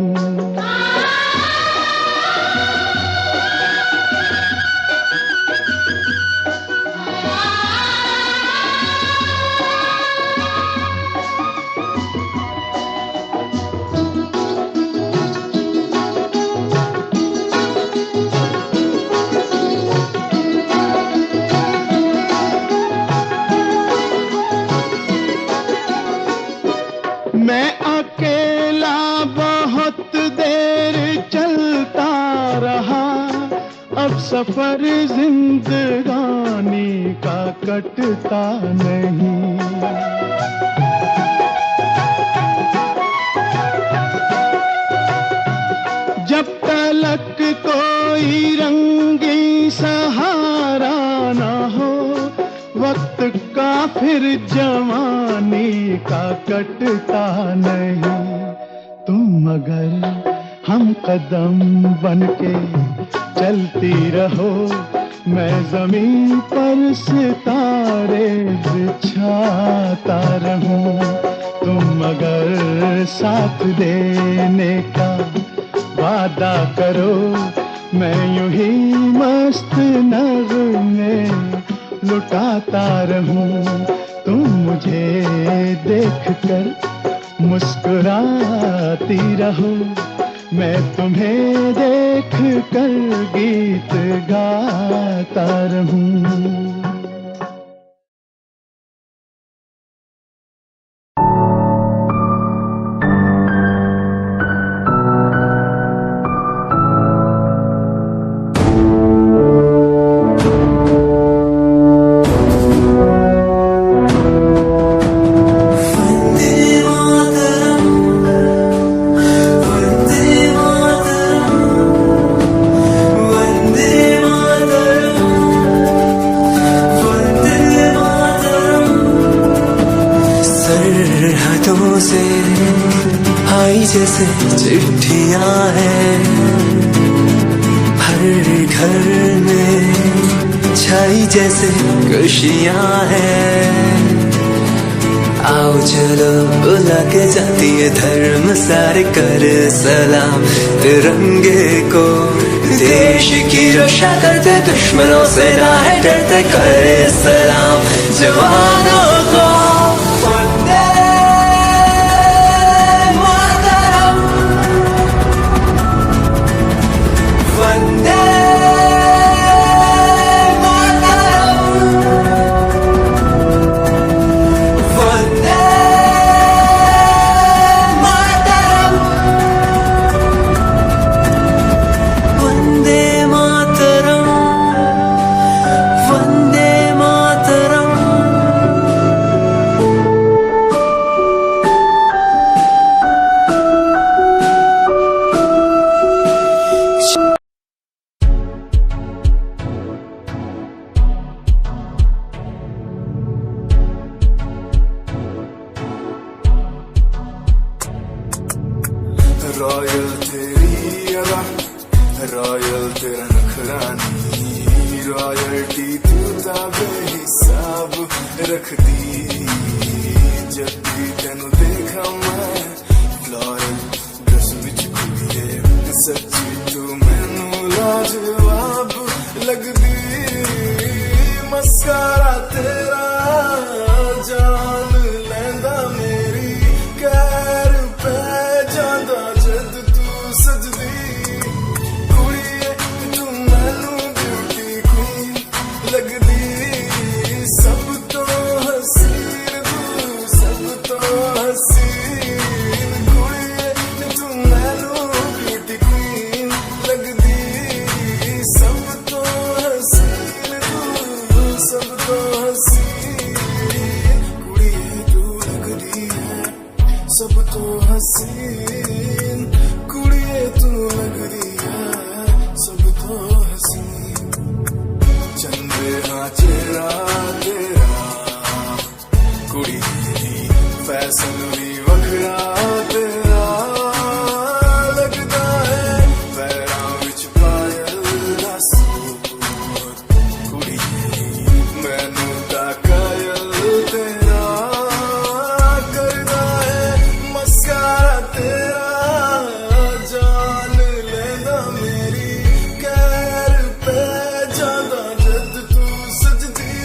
सफर जिंदगानी का कटता नहीं। जब तलक कोई रंगी सहारा ना हो, वक्त का फिर जवानी का कटता नहीं। तुम अगर हम कदम बनके चलती रहो, मैं जमीन पर सितारे बिछाता रहूं। तुम अगर साथ देने का वादा करो, मैं यूं ही मस्त नगमे लुटाता रहूं। तुम मुझे देखकर मुस्कुराती रहो, मैं तुम्हें देख कर गीत गाता रहूं। से आई जैसे चिट्ठियां हैं, हर घर में छाई जैसे खुशियां हैं। आओ चलो बुला के जाती है धर्म सारे, कर सलाम तिरंगे को। देश की रक्षा करते दुश्मनों से ना है डरते, करे सलाम जवानों को। रॉयल तेरी अदा, रॉयल तेरा नखरानी, रॉयल्टी तू बेहिसाब रख दी। जब भी तेनू देखा मैं फ्लोरल ड्रेस विच कुड़िए, सच्ची तू मैनू लाजवाब लगदी। मस्कारा तेरा जान लैंदा मेरी, कैर पे जांदा जद तू सजदी। कुड़िए तू मैनू ब्यूटी क्वीन लगदी, सब तो हसीन तू, सब तो हसीन। कुड़िए तू मैनू ब्यूटी क्वीन लगदी, सब तो हसीन तू, सब तो हसीन। कुड़िए तू लगदी है सब तो हसीन, कुड़िए तू लगदी है सब तो हसीन। चंद्रे हाँ चेहरा तेरा, कुड़ी फैशन भी वखरा तेरा लगदा है। पैरां विच पायल दा सूट, कुड़ी मैनू ता कायल तेरा करदा है। मस्कारा तेरा जान लेंदा मेरी, कैर पे जांदा जद तू सजदी।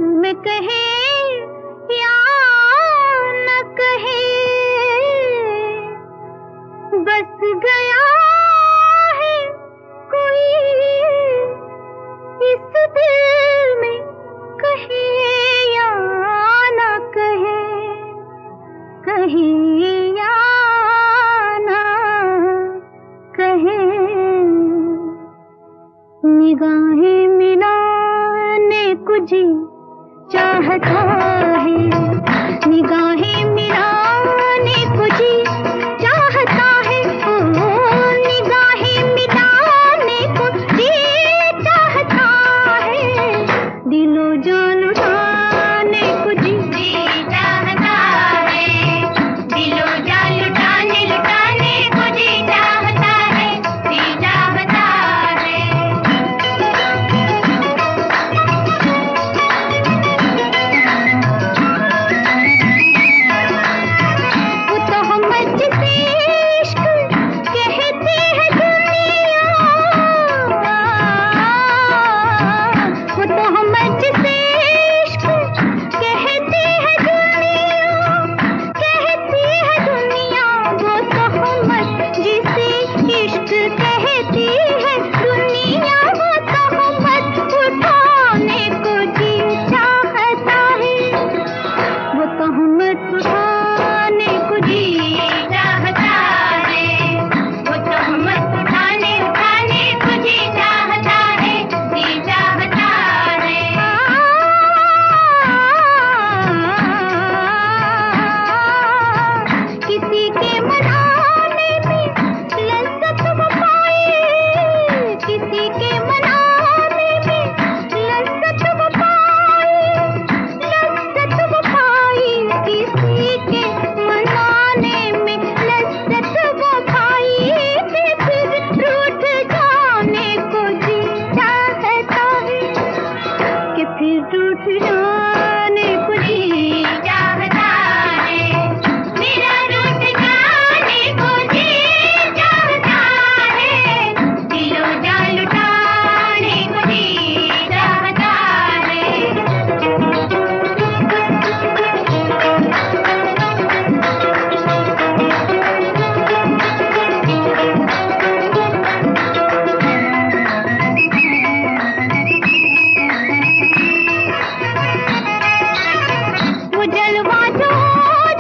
में कहे या न कहे, बस गया है कोई इस दिल में, कहे या न कहे, कहे या न कहे। निगाहें मिलाने को जी चाहता है, निगाहें मिलाने को जी चाहता है, ओ निगाहें मिलाने को जी चाहता है, दिलो जान लुटाने को जी चाहता है, दिलो जान लुटाने लुटाने को जी चाहता है, जी चाहता है। वो तो हम जिसे इश्क कहते हैं दुनिया, वो तो हम जिसे इश्क कहते हैं दुनिया, कहती है दुनिया, वो तो हम जिसे इश्क कहती है दुनिया, वो तो हम उठाने को जी चाहता है, वो तो हम उठाने को जी चाहता है, वो तो हम उठाने उठाने को जी चाहता है, जी चाहता है। किसी के मनाने में लज्जत वो पाए, किसी के मनाने में लज्जत वो पाए, लज्जत वो पाए, किसी के मनाने में लज्जत वो पाए, कि फिर रूठ जाने को जी चाहता है, कि फिर रूठ जाने को जी चाहता है, मेरा रूठ जाने को जी चाहता है, दिलो जान लुटाने को जी चाहता वो जलवा जो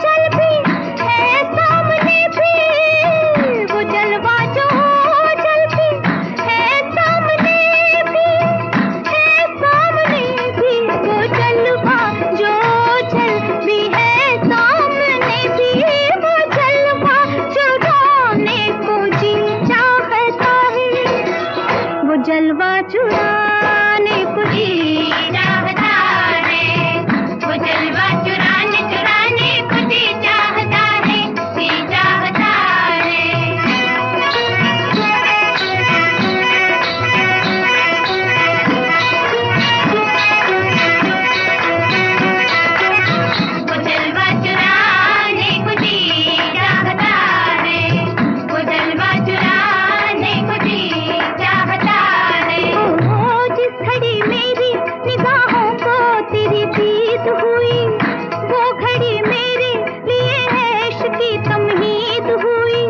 जल भी है सामने भी, वो जलवा जो जल भी है सामने भी, है सामने भी, वो जलवा जो जल भी है सामने भी, वो जलवा चुराने को जी चाहता है, वो जलवा चुराने को जी चाहता है, वो जलवा चुराने चुराने को जी चाहता है, जी चाहता है। वो जलवा चुराने को जी चाहता है, वो जलवा चुराने को जी चाहता है। ओ जिस घड़ी मेरी निगाहों को तेरी दीद हुई, वो घड़ी मेरे लिए ऐश की तमहीद हुई,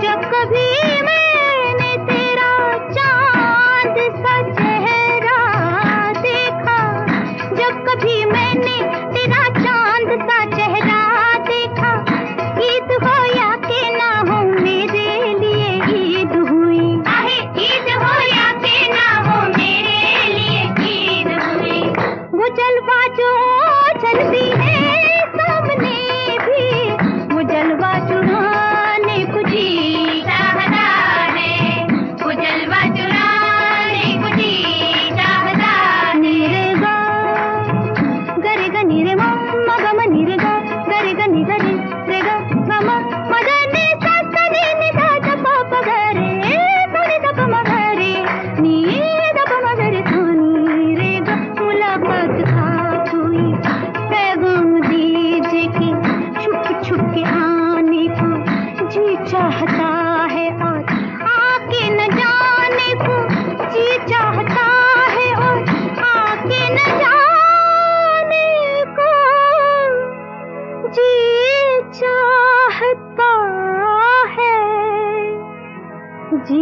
जब कभी मैंने तेरा चांद सा चेहरा देखा, जब कभी मैंने तेरा चांद सा चेहरा देखा, ईद हो या के ना हो मेरे लिए ईद हुई, ईद हो या के ना हो मेरे लिए ईद हुई। वो जलवा जो जलती है सामने भी, वो जलवा चुराने को जी चाहता है, वो जलवा चुराने को जी चाहता। नीरे गा गरे गा नीरे मा गा मा नीरे गा गरे गा नी गरे रे गा मा मा गा नी सा सा नी नी धा धा पा पा गा रे सा नी धा पा मा गा रे नी धा पा मा गा रे सा नी रे गा। मुलाकात खास हुई पैगाम जी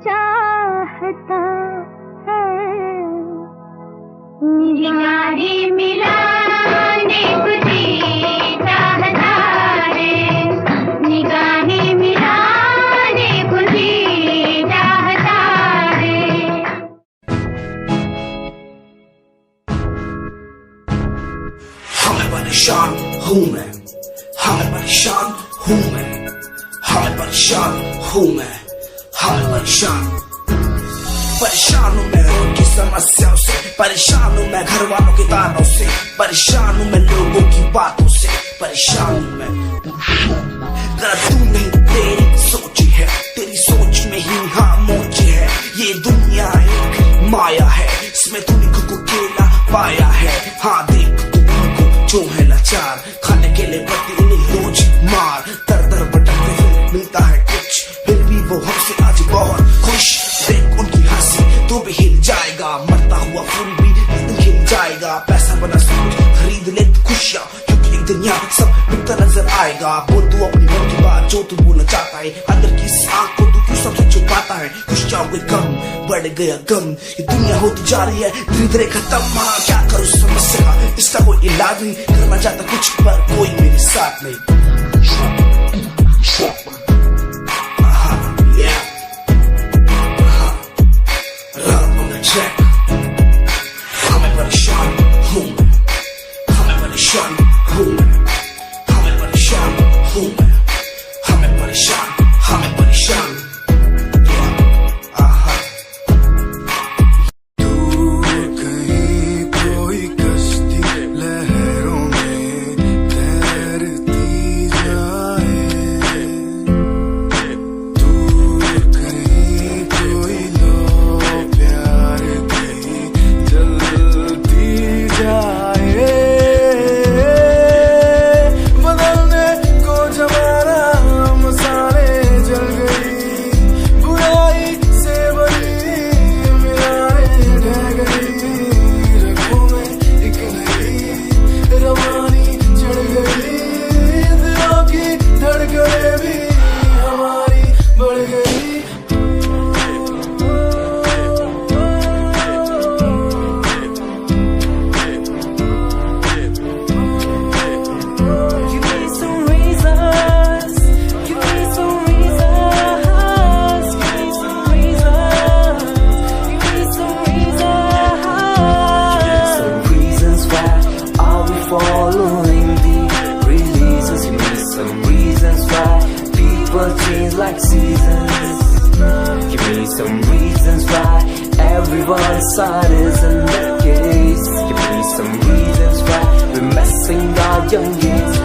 चाहता है निगाहें मिलाने को जी चाहता है, निगाहें मिलाने को जी चाहता है। हमें परेशान हूँ मैं, हमें परेशान हूँ मैं, हमें परेशान हूँ मैं, हमें परेशान हूँ मैं उनकी समस्याओं से, परेशान हूँ मैं घर वालों के तानों से, परेशान हूँ मैं लोगों की बातों से, परेशान हूँ मैं। गलत तू नहीं तेरी सोच है, तेरी सोच में ही खामोशी है। ये दुनिया एक माया है, इसमें तूने खुद को अकेला पाया है। हाँ देख तू को जो है लाचार, खाने के लिए पड़ती उन्हें रोज मार। दर दर भटकते फिर मिलता है कुछ, फिर भी वो हमसे आज बहुत खुश। देख उनकी हंसी तो भी हिल जाएगा, मरता हुआ फूल भी खिल जाएगा। पैसा बना सब खरीद ले तो खुशियाँ, क्योंकि एक दिन यहाँ सब बिकता नजर आएगा। बोल तू अपनी मन की बात जो तू बोलना चाहता है, अंदर की इस आँख को तू क्यों सबसे छुपाता है। खुशियाँ हुई कम, बढ़ गया गम, ये दुनिया होती जा रही है धीरे धीरे खत्म। हाँ क्या करूँ समस्या का, इसका कोई इलाज नहीं, करना चाहता कुछ पर कोई मेरे साथ नहीं। हमें परेशान हूँ मैं, हमें परेशान हूँ मैं, हमें परेशान हूँ मैं, हमें परेशान, हमें परेशान। दूर कहीं कोई कश्ती लहरों में तैरती जाए, दूर कहीं कोई लो प्यार की जलती जाए। बदलने को जमाना मसाले जल गई, बुराई से बनी मिलाने ढह गई। रगों में एक नई रवानी चढ़ गई, दिलों की धड़कनें भी हमारी बढ़ गई। Give me some reasons, give me some reasons, give me some reasons, give me some reasons. Some reasons why are we following the releases? Give me some reasons why people change like seasons. Give me some reasons why everyone's side is in the case. Give me some reasons why we're messing our young years.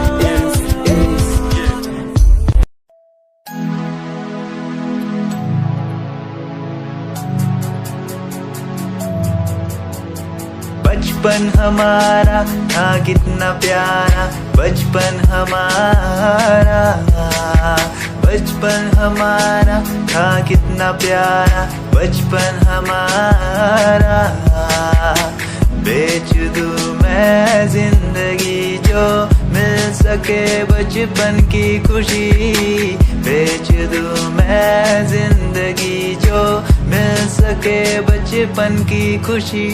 बचपन हमारा था कितना प्यारा, बचपन हमारा, बचपन हमारा था कितना प्यारा, बचपन हमारा। बेच दूं मैं जिंदगी जो मिल सके बचपन की खुशी, बेच दूं मैं जिंदगी जो मिल सके बचपन की खुशी।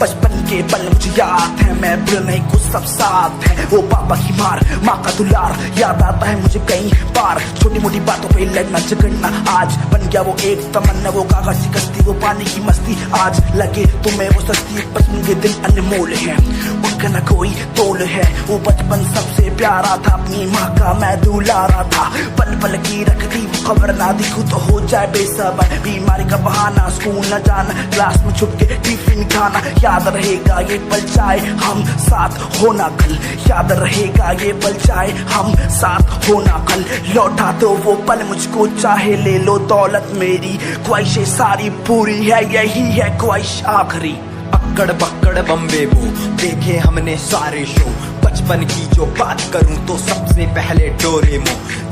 बचपन के पल मुझे याद है, मैं भूल नहीं कुछ सब साथ है। वो पापा की मार, माँ का दुलार याद आता है मुझे कई बार। छोटी मोटी बातों पे लड़ना झगड़ना आज बन गया वो एक तमन्ना। वो कागज की कश्ती, वो पानी की मस्ती, आज लगे तुम्हें वो सस्ती। बचपन के दिन अनमोल है, उनका न कोई तोल है। वो बचपन सबसे प्यारा था, अपनी माँ का मैं दुलारा था। पल पल की रखती खबर ना दिखूं तो हो जाए बेसबर। बीमारी का बहाना, स्कूल न जाना, क्लास में छुप के टिफिन खाना। याद रहेगा ये पल चाहे हम साथ होना कल, याद रहेगा ये पल चाहे हम साथ होना कल। लौटा दो वो पल मुझको, चाहे ले लो दौलत मेरी। ख्वाहिशें सारी पूरी है, यही है ख्वाहिश आखिरी। अक्कड़ बक्कड़ बम्बे वो देखे हमने सारे शो। बचपन की जो बात करूं तो सबसे पहले डोरेमोन।